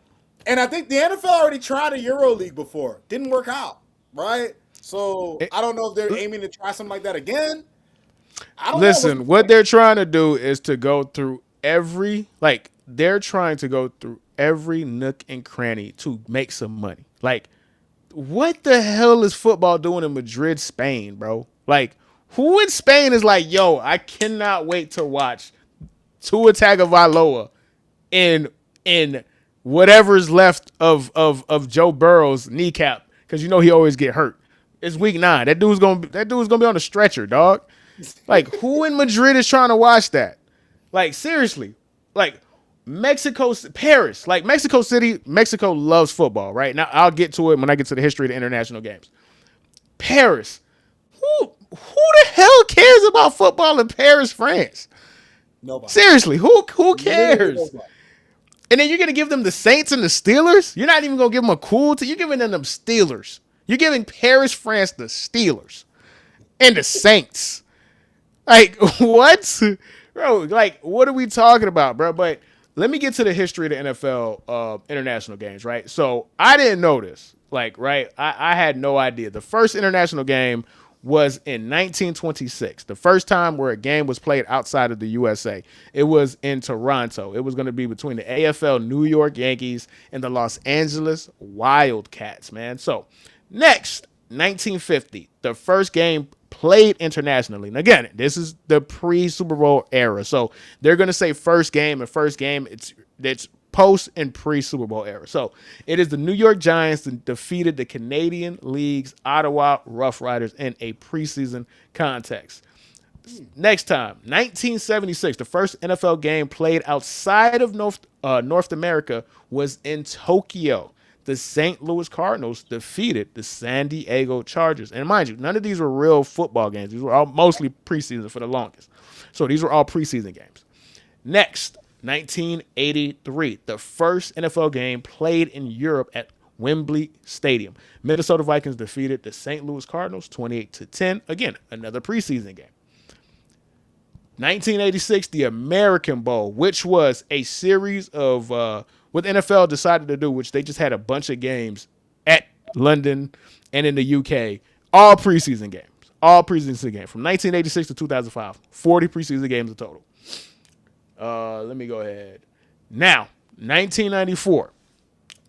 And I think the NFL already tried a Euro League before, didn't work out, right? So I don't know if they're aiming to try something like that again. Listen, what they're trying to do is to go through they're trying to go through every nook and cranny to make some money. Like, what the hell is football doing in Madrid, Spain, bro? Like, who in Spain is like, yo, I cannot wait to watch Tua Tagovailoa in whatever's left of Joe Burrow's kneecap, because you know he always get hurt. It's week 9. That dude's gonna be on a stretcher, dog. Like, who in Madrid is trying to watch that? Like, seriously. Like, Paris. Like, Mexico City, Mexico loves football, right? Now, I'll get to it when I get to the history of the international games. Paris. Who the hell cares about football in Paris, France? Nobody. Seriously, who cares? And then you're going to give them the Saints and the Steelers? You're not even going to give them a cool team. You're giving them Steelers. You're giving Paris, France the Steelers and the Saints. Like, what? Bro, like, what are we talking about, bro? But let me get to the history of the NFL international games, right? So I didn't know this. Like, right? I had no idea. The first international game was in 1926, the first time where a game was played outside of the USA. It was in Toronto. It was going to be between the AFL New York Yankees and the Los Angeles Wildcats, man. So next, 1950, the first game played internationally. And again, this is the pre-Super Bowl era. So they're going to say first game, and first game, it's post and pre-Super Bowl era. So it is the New York Giants that defeated the Canadian League's Ottawa Rough Riders in a preseason context. Next time, 1976, the first NFL game played outside of North America was in Tokyo. The St. Louis Cardinals defeated the San Diego Chargers. And mind you, none of these were real football games. These were all mostly preseason for the longest. So these were all preseason games. Next, 1983, the first NFL game played in Europe at Wembley Stadium. Minnesota Vikings defeated the St. Louis Cardinals 28-10. Again, another preseason game. 1986, the American Bowl, which was a series of what the NFL decided to do, which they just had a bunch of games at London and in the UK, all preseason games. All preseason games from 1986 to 2005. 40 preseason games in total. Let me go ahead. Now, 1994.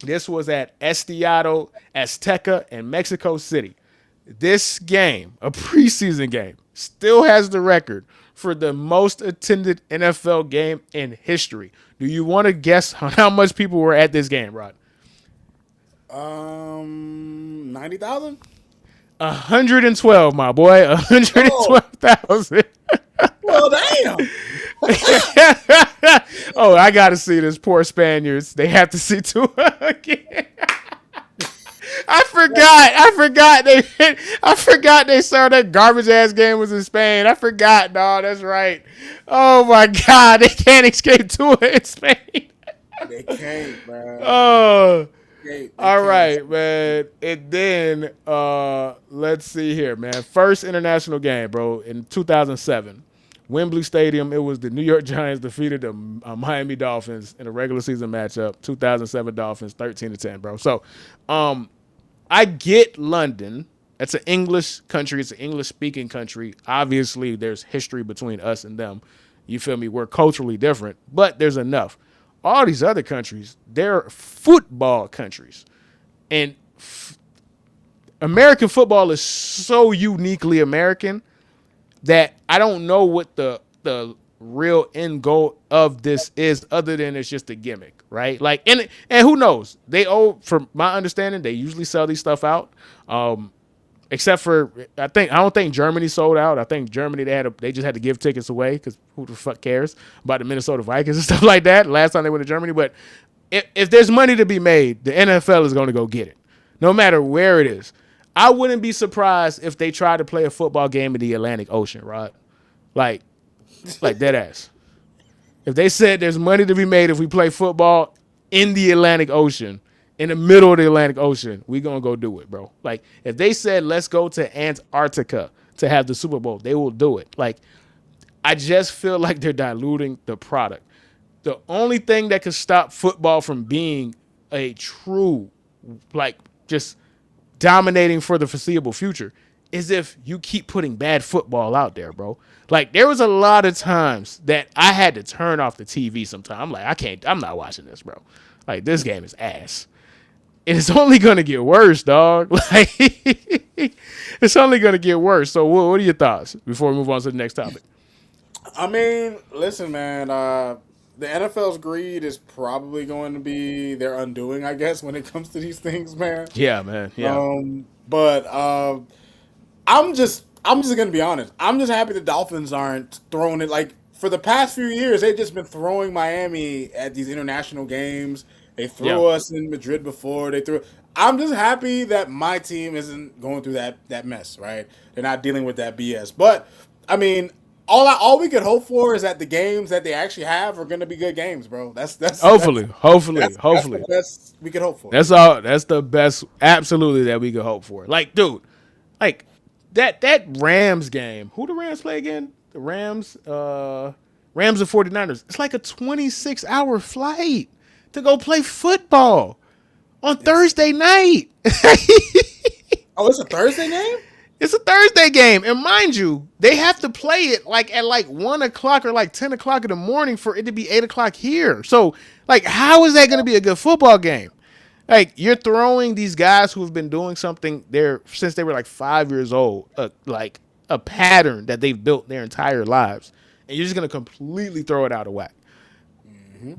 This was at Estadio Azteca in Mexico City. This game, a preseason game, still has the record for the most attended NFL game in history. Do you want to guess how much people were at this game, Rod? 90,000? 112, my boy. 112,000. Well, damn. Oh, I got to see this. Poor Spaniards. They have to see two again. I forgot they saw that garbage ass game was in Spain. I forgot, dog. That's right. Oh my God, they can't escape Tua in Spain. They can't, man. Oh, They all can't. right, man. And then let's see here, man. First international game, bro, in 2007. Wembley Stadium, it was the New York Giants defeated the Miami Dolphins in a regular season matchup. 2007 Dolphins, 13-10, bro. So, I get London. It's an English country. It's an English-speaking country. Obviously, there's history between us and them. You feel me? We're culturally different, but there's enough. All these other countries, they're football countries. And American football is so uniquely American that I don't know what the real end goal of this is other than it's just a gimmick, right? Like, and who knows? From my understanding, they usually sell these stuff out. Except for, I don't think Germany sold out. I think Germany, they just had to give tickets away because who the fuck cares about the Minnesota Vikings and stuff like that last time they went to Germany. But if there's money to be made, the NFL is going to go get it, no matter where it is. I wouldn't be surprised if they tried to play a football game in the Atlantic Ocean, right? Like dead ass. If they said there's money to be made if we play football in the Atlantic Ocean, in the middle of the Atlantic Ocean, we gonna go do it, bro. Like, if they said let's go to Antarctica to have the Super Bowl, they will do it. Like, I just feel like they're diluting the product. The only thing that could stop football from being a true, like, just dominating for the foreseeable future is if you keep putting bad football out there, bro. Like, there was a lot of times that I had to turn off the TV sometime. I'm like, I'm not watching this, bro. Like, this game is ass. And it's only going to get worse, dog. Like, it's only going to get worse. So what are your thoughts before we move on to the next topic? I mean, listen, man. The NFL's greed is probably going to be their undoing, I guess, when it comes to these things, man. Yeah, man. Yeah. But I'm just gonna be honest. I'm just happy the Dolphins aren't throwing it. Like, for the past few years, they've just been throwing Miami at these international games. They threw us in Madrid before. I'm just happy that my team isn't going through that mess, right? They're not dealing with that BS. But I mean, all we could hope for is that the games that they actually have are going to be good games, bro. That's hopefully. That's the best we could hope for. That's all. That's the best, absolutely, that we could hope for. Like, dude, like that Rams game. Who the Rams play again? The Rams and 49ers. It's like a 26-hour flight to go play football on Thursday night. Oh, it's a Thursday game? It's a Thursday game, and mind you, they have to play it like at like 1 o'clock or like 10 o'clock in the morning for it to be 8 o'clock here. So, like, how is that going to be a good football game? Like, you're throwing these guys who have been doing something there since they were like 5 years old, like a pattern that they've built their entire lives, and you're just going to completely throw it out of whack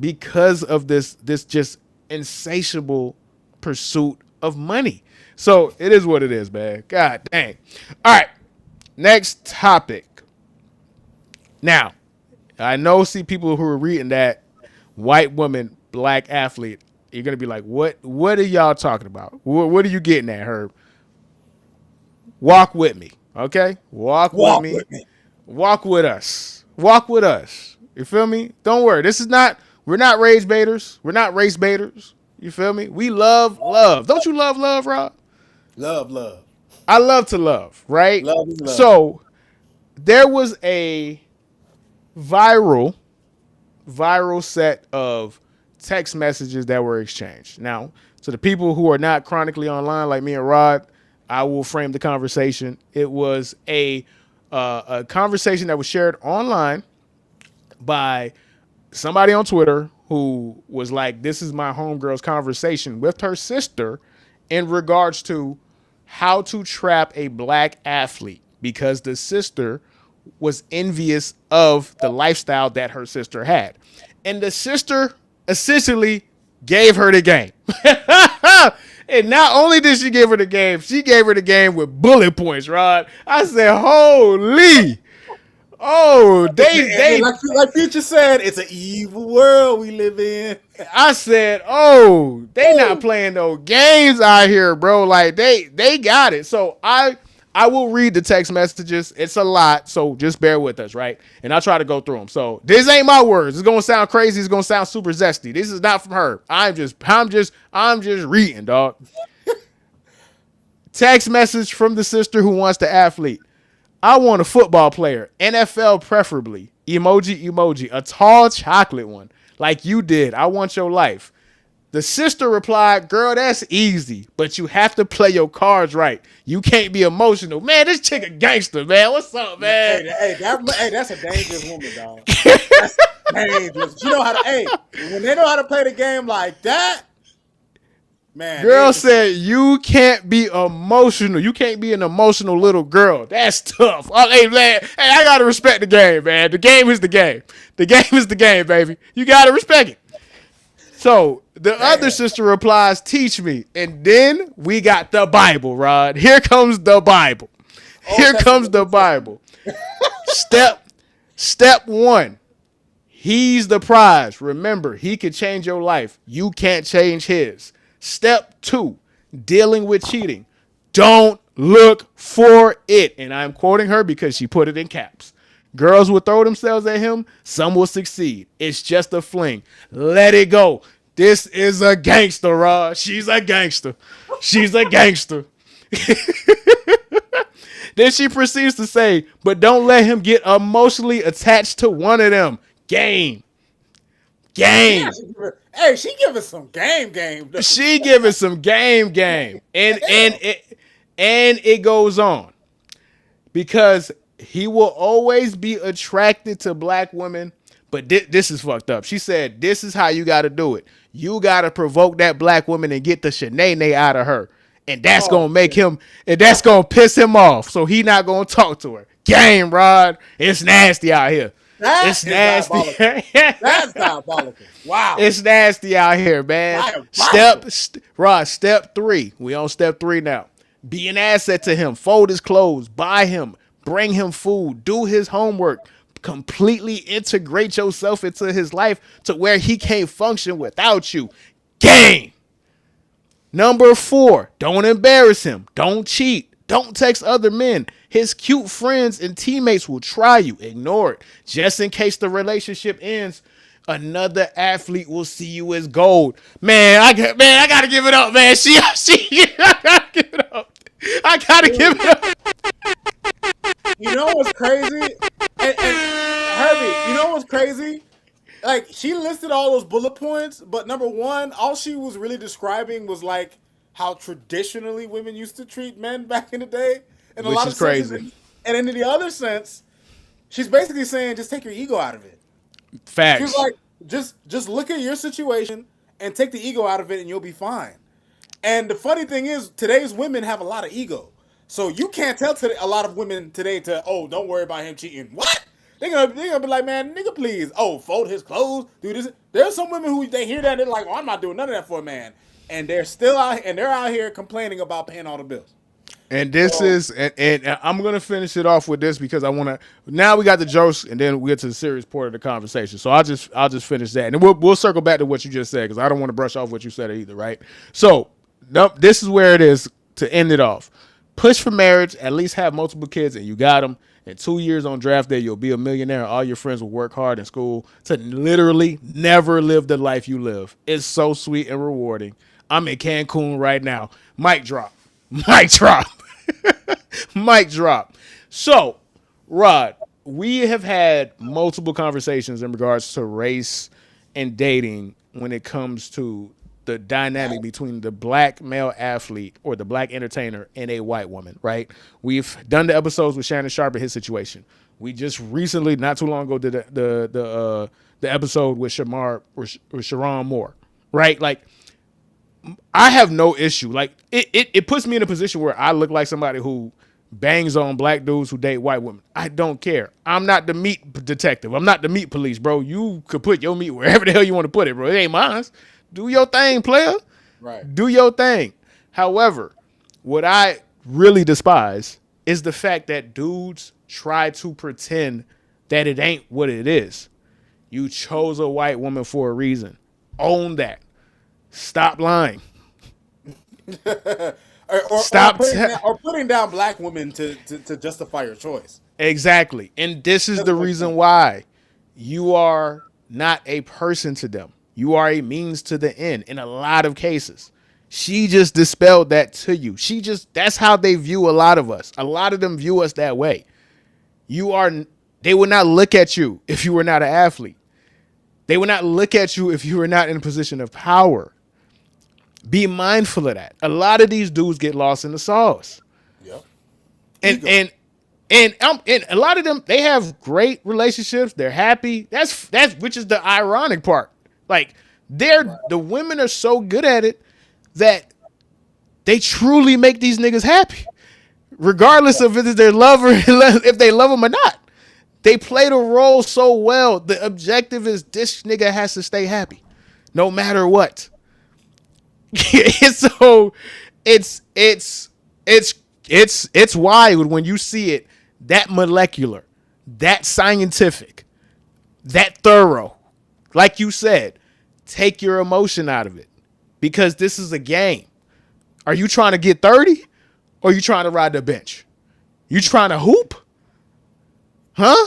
because of this just insatiable pursuit of money. So it is what it is, man. God dang. All right. Next topic. Now, I know see people who are reading that white woman, black athlete. You're gonna be like, what are y'all talking about? What are you getting at, Herb? Walk with me. Okay? Walk with Walk me. with me. Walk with us. Walk with us. You feel me? Don't worry. We're not rage baiters. We're not race baiters. You feel me? We love love. Don't you love love, Rob? Love, love. I love to love, right? Love is love. So there was a viral, viral set of text messages that were exchanged. Now, to the people who are not chronically online like me and Rod, I will frame the conversation. It was a conversation that was shared online by somebody on Twitter who was like, "This is my homegirl's conversation with her sister in regards to how to trap a black athlete because the sister was envious of the lifestyle that her sister had." And the sister essentially gave her the game. And not only did she give her the game, she gave her the game with bullet points, Rod. I said, holy. Oh, they like Future said, it's an evil world we live in. I said, oh, they not playing no games out here, bro. Like they got it. So I will read the text messages. It's a lot, so just bear with us, right? And I'll try to go through them. So this ain't my words. It's gonna sound crazy. It's gonna sound super zesty. This is not from her. I'm just reading, dog. Text message from the sister who wants the athlete. I want a football player, NFL preferably. Emoji, emoji, a tall chocolate one, like you did. I want your life. The sister replied, girl, that's easy, but you have to play your cards right. You can't be emotional. Man, this chick a gangster, man. What's up, man? That's a dangerous woman, dog. That's dangerous. You know how to, when they know how to play the game like that, man. Girl said, you can't be emotional. You can't be an emotional little girl. That's tough. Oh, hey, man. Hey, I got to respect the game, man. The game is the game. The game is the game, baby. You got to respect it. So the other sister replies, teach me. And then we got the Bible, Rod. Here comes the Bible. Here comes the Bible. Step 1. He's the prize. Remember, he could change your life. You can't change his. Step 2, dealing with cheating. Don't look for it. And I'm quoting her because she put it in caps. Girls will throw themselves at him. Some will succeed. It's just a fling. Let it go. This is a gangster, Rod. She's a gangster. She's a gangster. Then she proceeds to say, but don't let him get emotionally attached to one of them. Game. Hey, she giving some game. She giving some game. And it goes on. Because he will always be attracted to black women. But this is fucked up. She said, this is how you got to do it. You got to provoke that black woman and get the shenane out of her. And that's going to make him, and that's going to piss him off. So he not going to talk to her. Game, Rod. It's nasty out here. It's nasty. That's diabolical. Wow. It's nasty out here, man. Step 3. We on step 3 now. Be an asset to him. Fold his clothes. Buy him. Bring him food. Do his homework. Completely integrate yourself into his life to where he can't function without you. Game. Number 4, don't embarrass him. Don't cheat. Don't text other men. His cute friends and teammates will try you. Ignore it. Just in case the relationship ends, another athlete will see you as gold. Man, I gotta give it up, man. I gotta give it up. I gotta give it up. You know what's crazy? And Herbie, you know what's crazy? Like, she listed all those bullet points, but number 1, all she was really describing was like how traditionally women used to treat men back in the day. in a which lot is of senses. crazy. And in the other sense, she's basically saying just take your ego out of it. She's Facts. like, just look at your situation and take the ego out of it, and you'll be fine. And the funny thing is, today's women have a lot of ego, so you can't tell today, a lot of women today to don't worry about him cheating. What? They gonna be like, man, nigga, please. Oh, fold his clothes, do this. There's some women who they hear that and they're like, oh, I'm not doing none of that for a man, and they're out here complaining about paying all the bills. And this So is, and I'm gonna finish it off with this because I want to. Now we got the jokes, and then we get to the serious part of the conversation. So I'll just finish that, and then we'll circle back to what you just said because I don't want to brush off what you said either, right? So nope, this is where it is to end it off. Push for marriage, at least have multiple kids, and you got them. In 2 years on draft day, you'll be a millionaire, and all your friends will work hard in school to literally never live the life you live. It's so sweet and rewarding. I'm in Cancun right now. Mic drop. Mic drop. Mic drop. So, Rod, we have had multiple conversations in regards to race and dating when it comes to the dynamic between the black male athlete or the black entertainer and a white woman, right? We've done the episodes with Shannon Sharp and his situation. We just recently, not too long ago, did the episode with Sharon Moore, right? Like, I have no issue. Like it puts me in a position where I look like somebody who bangs on black dudes who date white women. I don't care. I'm not the meat detective. I'm not the meat police, bro. You could put your meat wherever the hell you want to put it, bro. It ain't mine. Do your thing, player. right. Do your thing. However, what I really despise is the fact that dudes try to pretend that it ain't what it is. You chose a white woman for a reason. Own that. Stop lying. Stop. Or putting down black women to justify your choice. Exactly. And this is the Doesn't make reason sense. why you are not a person to them. You are a means to the end in a lot of cases. She just dispelled that to you. That's how they view a lot of us. A lot of them view us that way. They would not look at you if you were not an athlete. They would not look at you if you were not in a position of power. Be mindful of that. A lot of these dudes get lost in the sauce. Yep. And Ego. and a lot of them, they have great relationships. They're happy. That's which is the ironic part. Like the women are so good at it that they truly make these niggas happy, regardless of if it's their lover, if they love them or not. They play the role so well. The objective is this nigga has to stay happy, no matter what. So it's wild when you see it that molecular, that scientific, that thorough. Like you said, take your emotion out of it because this is a game. Are you trying to get 30 or you trying to ride the bench? You trying to hoop? Huh?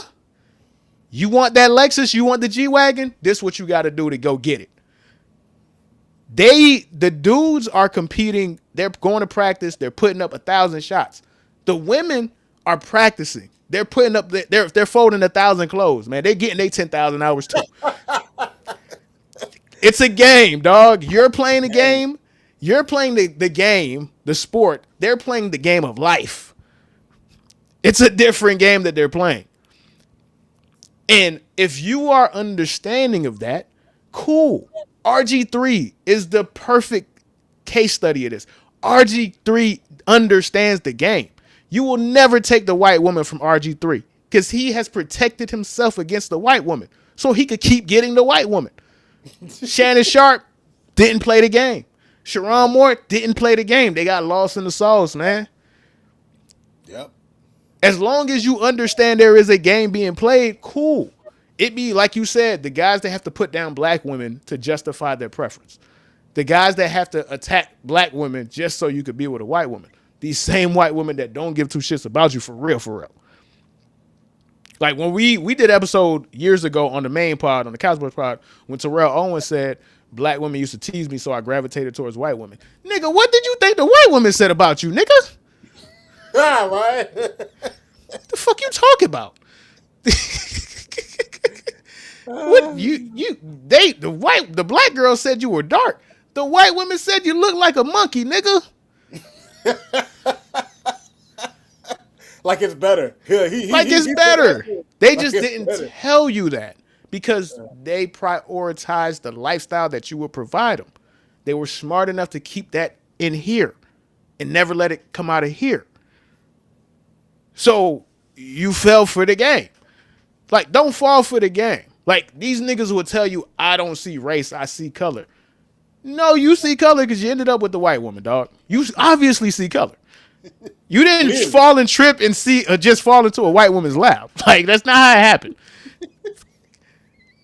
You want that Lexus? You want the G-Wagon? This is what you got to do to go get it. The dudes are competing. They're going to practice. They're putting up 1,000 shots. The women are practicing. They're putting up. They're folding 1,000 clothes. Man, they're getting their 10,000 hours too. It's a game, dog. You're playing a game. You're playing the game, the sport. They're playing the game of life. It's a different game that they're playing. And if you are understanding of that, cool. RG3 is the perfect case study of this. RG3 understands the game. You will never take the white woman from RG3 because he has protected himself against the white woman so he could keep getting the white woman. Shannon Sharp didn't play the game. Sharon Moore didn't play the game. They got lost in the sauce, man. Yep. As long as you understand there is a game being played, cool. It be like you said, the guys that have to put down black women to justify their preference. The guys that have to attack black women just so you could be with a white woman. These same white women that don't give two shits about you for real, for real. Like when we did episode years ago on the main pod, on the Cowboys pod, when Terrell Owens said, black women used to tease me, so I gravitated towards white women. Nigga, what did you think the white women said about you, nigga? Ah, right. The fuck you talking about? What the black girl said you were dark. The white women said you look like a monkey, nigga. Like it's better. Like it's He said that better. shit. They Like just it's didn't better. tell you that because they prioritized the lifestyle that you would provide them. They were smart enough to keep that in here and never let it come out of here. So you fell for the game. Like, don't fall for the game. Like, these niggas will tell you, I don't see race, I see color. No, you see color because you ended up with the white woman, dog. You obviously see color. You didn't Weird. fall and trip and see just fall into a white woman's lap. Like, that's not how it happened.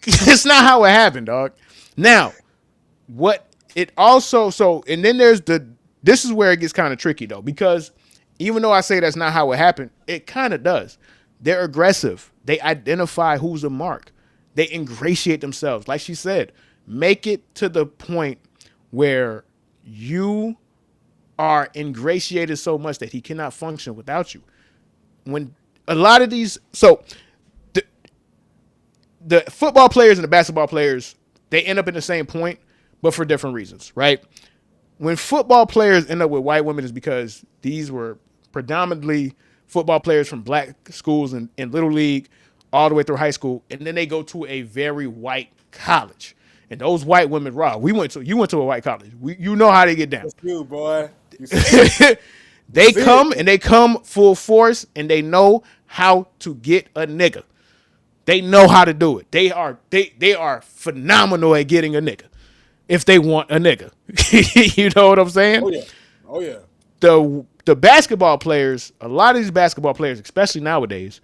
It's not how it happened, dog. Now, what it also and then this is where it gets kind of tricky though, because even though I say that's not how it happened, it kind of does. They're aggressive. They identify who's a mark. They ingratiate themselves. Like she said, make it to the point where you are ingratiated so much that he cannot function without you. When a lot of these, the football players and the basketball players, they end up in the same point, but for different reasons, right? When football players end up with white women is because these were predominantly football players from black schools in Little League all the way through high school, and then they go to a very white college. And those white women, Rob, you went to a white college. You know how they get down. That's you, boy. You see? They come full force, and they know how to get a nigga. They know how to do it. They are phenomenal at getting a nigga if they want a nigga. You know what I'm saying? Oh yeah. Oh yeah. The basketball players, a lot of these basketball players, especially nowadays,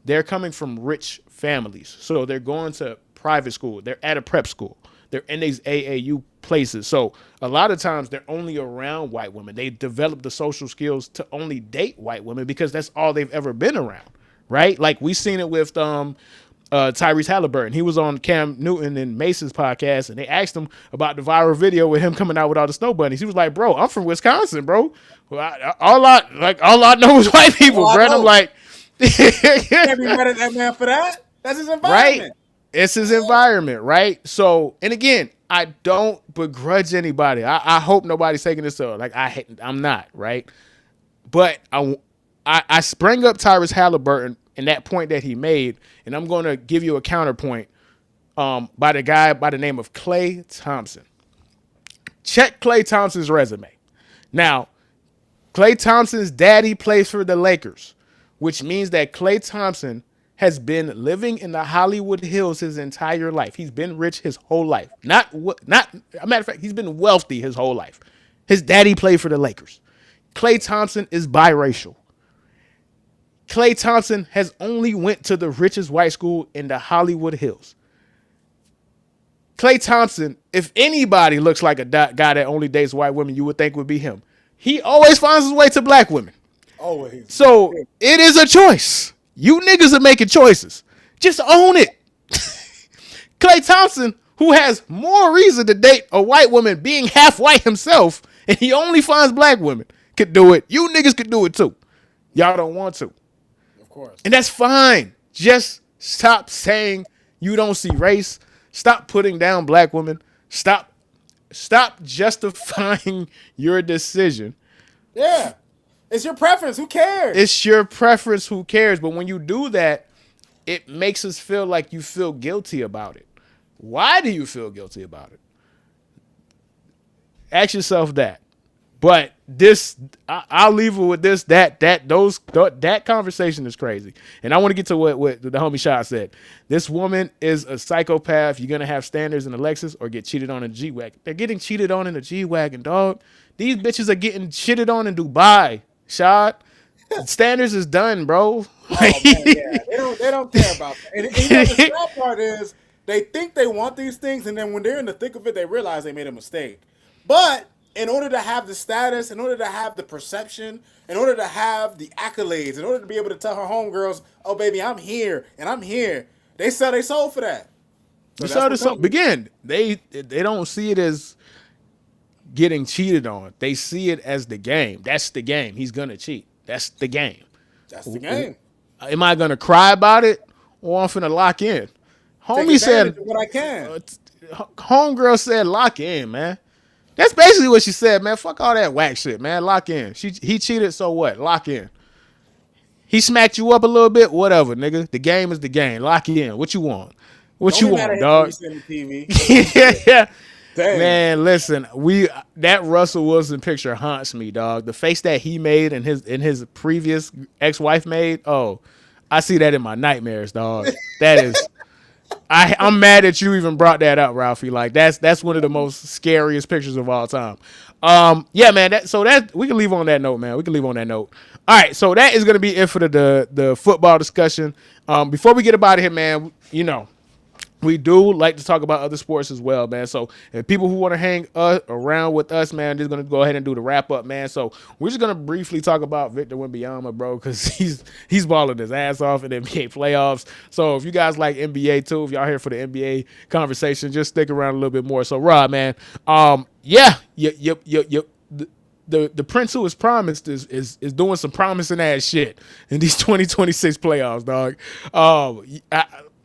they're coming from rich families. So they're going to private school. They're at a prep school. They're in these AAU places. So a lot of times they're only around white women. They develop the social skills to only date white women because that's all they've ever been around, right? Like we seen it with Tyrese Halliburton. He was on Cam Newton and Mason's podcast, and they asked him about the viral video with him coming out with all the snow bunnies. He was like, "Bro, I'm from Wisconsin, bro. Well, all I know is white people, bro." And I'm like, Can't be mad at that man for that. That's his environment. Right? It's his environment, right? So, and again, I don't begrudge anybody. I hope nobody's taking this to like I'm not, right? But I sprang up Tyrese Halliburton and that point that he made, and I'm going to give you a counterpoint by the guy by the name of Klay Thompson. Check Klay Thompson's resume. Now, Klay Thompson's daddy plays for the Lakers, which means that Klay Thompson has been living in the Hollywood Hills his entire life. He's been rich his whole life. Not a matter of fact, he's been wealthy his whole life. His daddy played for the Lakers. Klay Thompson is biracial. Klay Thompson has only went to the richest white school in the Hollywood Hills. Klay Thompson, if anybody looks like a guy that only dates white women, you would think would be him. He always finds his way to black women. Always. So it is a choice. You niggas are making choices. Just own it. Klay Thompson, who has more reason to date a white woman being half white himself, and he only finds black women, could do it. You niggas could do it too. Y'all don't want to. Of course. And that's fine. Just stop saying you don't see race. Stop putting down black women. Stop justifying your decision. Yeah. It's your preference. Who cares? It's your preference. Who cares? But when you do that, it makes us feel like you feel guilty about it. Why do you feel guilty about it? Ask yourself that. But I'll leave it with this. That conversation is crazy, and I want to get to what the homie Shot said. This woman is a psychopath. You're gonna have standards in a Lexus or get cheated on in a G-Wagon. They're getting cheated on in a G-Wagon, dog. These bitches are getting shitted on in Dubai. Shot. Standards is done, bro. Oh, man, yeah. They don't care about that. And you know, the sad part is they think they want these things, and then when they're in the thick of it, they realize they made a mistake. But in order to have the status, in order to have the perception, in order to have the accolades, in order to be able to tell her homegirls, "Oh, baby, I'm here and I'm here," they sell their soul for that. So Again, they don't see it as getting cheated on. They see it as the game. That's the game. He's gonna cheat. That's the game. That's the game. Am I gonna cry about it or I'm finna lock in? Homie said, "What I can." Homegirl said, "Lock in, man." That's basically what she said, man. Fuck all that whack shit, man. Lock in. He cheated, so what? Lock in. He smacked you up a little bit, whatever, nigga. The game is the game. Lock in. What you want? What Don't you be mad at want, him when you dog? see him on TV. I'm serious. Yeah. Damn. Man, listen, that Russell Wilson picture haunts me, dog. The face that he made and his previous ex-wife made, oh, I see that in my nightmares, dog. That is I'm mad that you even brought that up, Ralphie. Like that's one of the most scariest pictures of all time. Yeah, man. That we can leave on that note, man. We can leave on that note. All right, so that is gonna be it for the football discussion. Before we get about it here, man, we do like to talk about other sports as well, man. So if people who want to hang around with us, man, they're gonna go ahead and do the wrap up, man. So we're just gonna briefly talk about Victor Wembanyama, bro, because he's balling his ass off in the NBA playoffs. So if you guys like NBA too, if y'all here for the NBA conversation, just stick around a little bit more. So Rob, man, yeah, the prince who is promised is doing some promising ass shit in these 2026 playoffs, dog.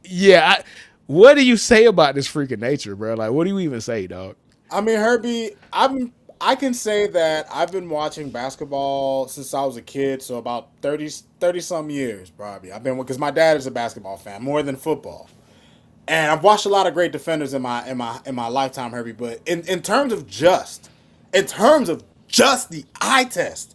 Yeah, what do you say about this freaking nature, bro? Like, what do you even say, dog? I mean, Herbie, I can say that I've been watching basketball since I was a kid, so about 30 some years probably. I've been because my dad is a basketball fan more than football. And I've watched a lot of great defenders in my lifetime, Herbie, but in terms of just the eye test,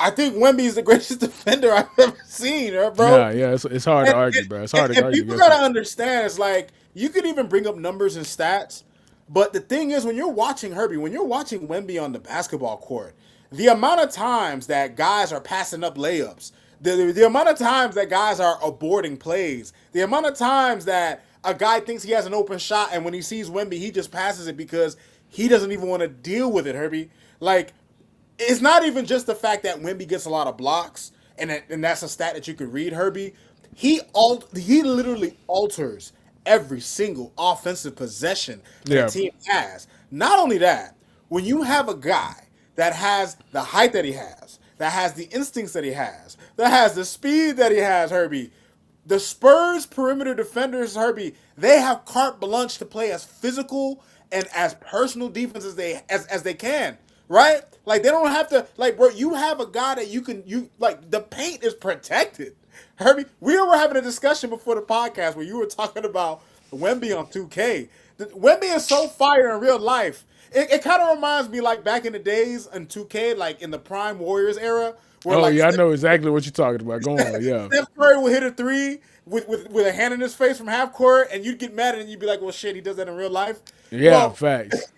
I think Wemby is the greatest defender I've ever seen, bro. Yeah, it's hard to And, argue, and, bro. It's and, hard to and argue people against it. gotta understand, it's like you could even bring up numbers and stats, but the thing is, when you're watching Herbie, when you're watching Wemby on the basketball court, the amount of times that guys are passing up layups, the amount of times that guys are aborting plays, the amount of times that a guy thinks he has an open shot, and when he sees Wemby, he just passes it because he doesn't even want to deal with it, Herbie. Like, it's not even just the fact that Wemby gets a lot of blocks, and that's a stat that you could read, Herbie. He literally alters every single offensive possession that a Yeah, team has. Not only that, when you have a guy that has the height that he has, that has the instincts that he has, that has the speed that he has, Herbie, the Spurs perimeter defenders, Herbie, they have carte blanche to play as physical and as personal defense as they can, right? Like they don't have to like bro, you have a guy that you like the paint is protected. Herbie, we were having a discussion before the podcast where you were talking about Wemby on 2K. Wemby is so fire in real life. It kind of reminds me like back in the days in 2K, like in the Prime Warriors era, where oh like yeah, I know exactly what you're talking about. Go on, yeah. Steph Curry would hit a three with a hand in his face from half court, and you'd get mad at it and you'd be like, well, shit, he does that in real life. Yeah, Well, facts.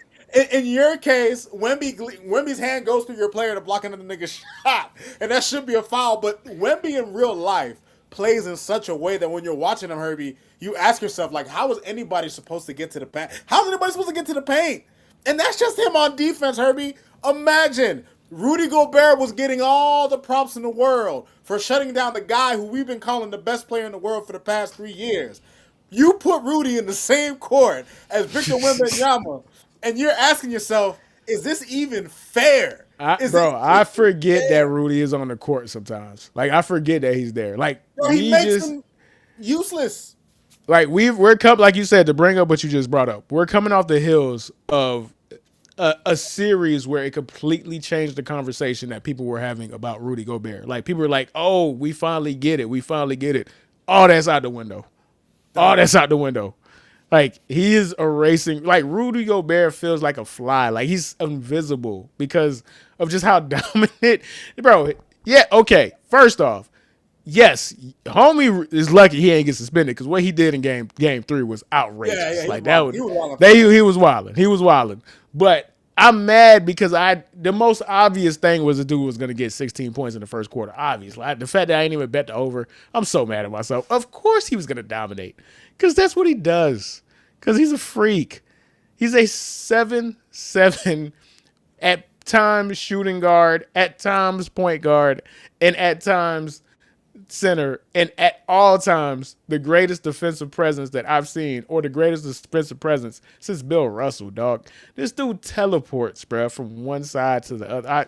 in your case, Wemby's hand goes through your player to block another nigga's shot, and that should be a foul. But Wemby in real life plays in such a way that when you're watching him, Herbie, you ask yourself, like, how is anybody supposed to get to the paint? How's anybody supposed to get to the paint? And that's just him on defense, Herbie. Imagine Rudy Gobert was getting all the props in the world for shutting down the guy who we've been calling the best player in the world for the past 3 years. You put Rudy in the same court as Victor Wembanyama, and you're asking yourself, is this even fair? Is this I even forget that fair? Rudy is on the court sometimes. Like I forget that he's there. Bro, he makes them useless. We're coming, like you said, to bring up what you just brought up. We're coming off the hills of a series where it completely changed the conversation that people were having about Rudy Gobert. Like people were like, "Oh, we finally get it. We finally get it." All that's out the window. All Dog. that's out the window. Like he is erasing. Like Rudy Gobert feels like a fly. Like he's invisible because of just how dominant, bro. Yeah. Okay. First off, yes, homie is lucky he ain't get suspended because what he did in game 3 was Yeah, outrageous. he was Like that wild. He would was wild for they sure. he was wilding. He was wilding. But I'm mad because the most obvious thing was the dude was gonna get 16 points in the first quarter. Obviously, the fact that I ain't even bet the over, I'm so mad at myself. Of course he was gonna dominate because that's what he does. Because he's a freak. He's a 7-7 at times shooting guard, at times point guard, and at times center, and at all times the greatest defensive presence that I've seen, or the greatest defensive presence since Bill Russell, dog. This dude teleports, bro, from one side to the other.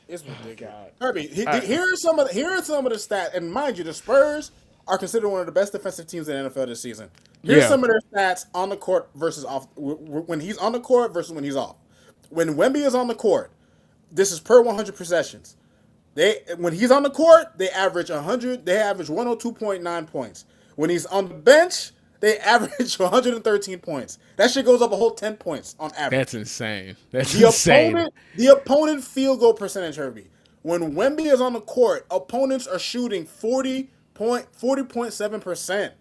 It's Oh ridiculous. God. Herbie, I, here are some of the stats, and mind you, the Spurs are considered one of the best defensive teams in the NFL this season. Here's yeah. some of their stats on the court versus off when he's on the court versus when he's off. When Wemby is on the court, this is per 100 possessions. When he's on the court, they average 100. They average 102.9 points. When he's on the bench, they average 113 points. That shit goes up a whole 10 points on That's average. insane. That's The insane. opponent field goal percentage, Herbie. When Wemby is on the court, opponents are shooting 40.7%.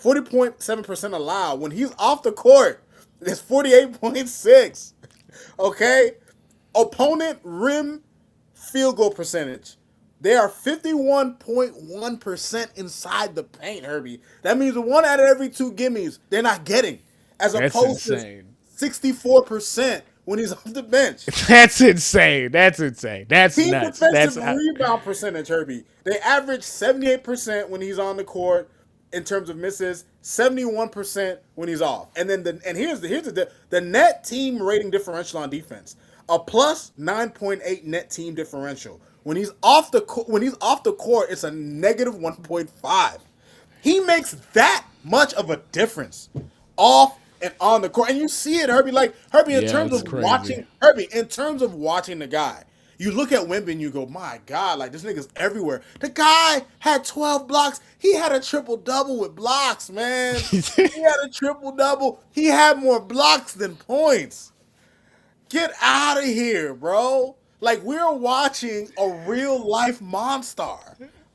40.7% allowed. When he's off the court, it's 48.6. Okay? Opponent rim field goal percentage. They are 51.1% inside the paint, Herbie. That means one out of every two gimmies they're not getting. As That's opposed insane. to 64% when he's off the bench. That's insane. That's insane. That's Team nuts. defensive That's rebound percentage, Herbie. They average 78% when he's on the court in terms of misses, 71% when he's off. And then here's the net team rating differential on defense. A plus 9.8 net team differential. When he's off the court, it's a negative 1.5. He makes that much of a difference off and on the court, and you see it, Herbie. Like Herbie, in terms of watching the guy, you look at Wemby and you go, "My God, like this nigga's everywhere." The guy had 12 blocks. He had a triple double with blocks, man. He had a triple double. He had more blocks than points. Get out of here, bro. Like we're watching a real life monster.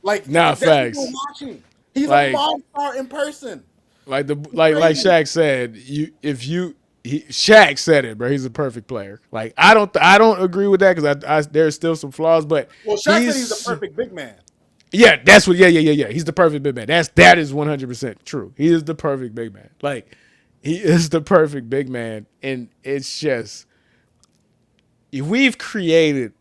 Like Nah, that's what facts. we're watching. He's Like- a monster in person. like Shaq said. Shaq said it, bro. He's a perfect player. Like I don't agree with that because there's still some flaws, but Well, Shaq said he's the perfect big man. Yeah, that's what. Yeah. He's the perfect big man. That is 100% true. He is the perfect big man. Like he is the perfect big man, and it's just we've created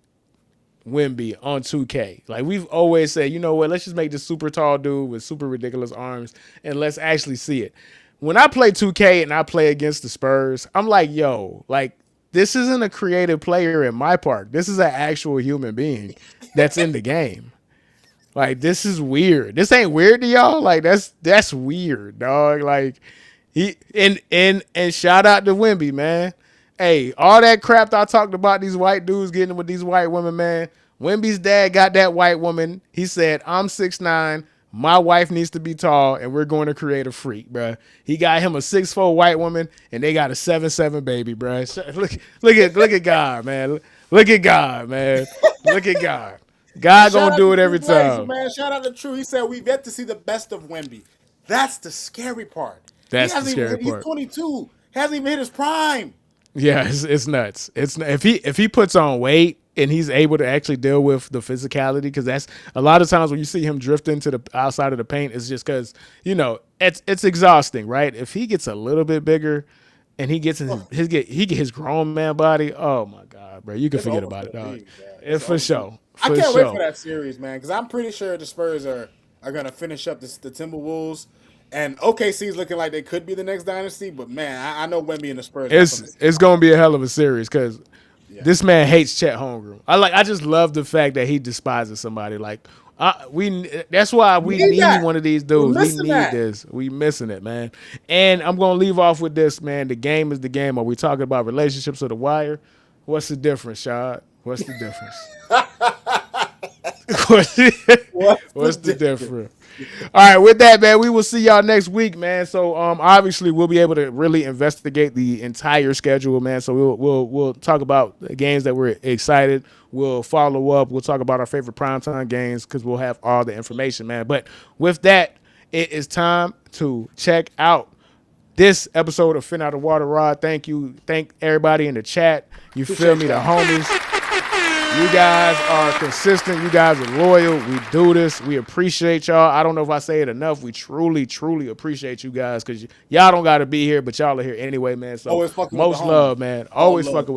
Wemby on 2K. Like we've always said, you know what? Let's just make this super tall dude with super ridiculous arms, and let's actually see it. When I play 2K and I play against the Spurs, I'm like, yo, like this isn't a creative player in my park. This is an actual human being that's in the game. Like this is weird. This ain't weird to y'all. Like that's weird, dog. Like and shout out to Wemby, man. Hey, all that crap I talked about these white dudes getting with these white women, man. Wemby's dad got that white woman. He said, "I'm 6'9". My wife needs to be tall, and we're going to create a freak, bro." He got him a 6'4" white woman, and they got a 7'7" baby, bro. Look at God, man. Look at God, man. Look at God. God gonna do it every time. Man, shout out to True. He said we've yet to see the best of Wemby. That's the scary part. That's the scary part. He's 22. He hasn't even hit his prime. Yeah, it's nuts. If he puts on weight and he's able to actually deal with the physicality, because that's a lot of times when you see him drift into the outside of the paint, it's just because it's exhausting, right? If he gets a little bit bigger and he gets his grown man body, oh my God, bro, you can forget about it, dog. It's for sure. I can't wait for that series, man, because I'm pretty sure the Spurs are gonna finish up the Timberwolves. And OKC is looking like they could be the next dynasty, but man, I know Wemby and the Spurs. It's gonna be a hell of a series because this man hates Chet Holmgren. I just love the fact that he despises somebody. Like that's why we need one of these dudes. We need this. We missing it, man. And I'm gonna leave off with this, man. The game is the game. Are we talking about relationships or the wire? What's the difference, Shad? What's the difference? What's the difference? All right, with that, man, we will see y'all next week, man. So, obviously, we'll be able to really investigate the entire schedule, man. So we'll talk about the games that we're excited. We'll follow up. We'll talk about our favorite primetime games because we'll have all the information, man. But with that, it is time to check out this episode of Fin Out the Water, Rod. Thank you. Thank everybody in the chat. You feel me? The homies. You guys are consistent. You guys are loyal. We do this. We appreciate y'all. I don't know if I say it enough. We truly, truly appreciate you guys because y'all don't got to be here, but y'all are here anyway, man. So most love, man. Always fucking with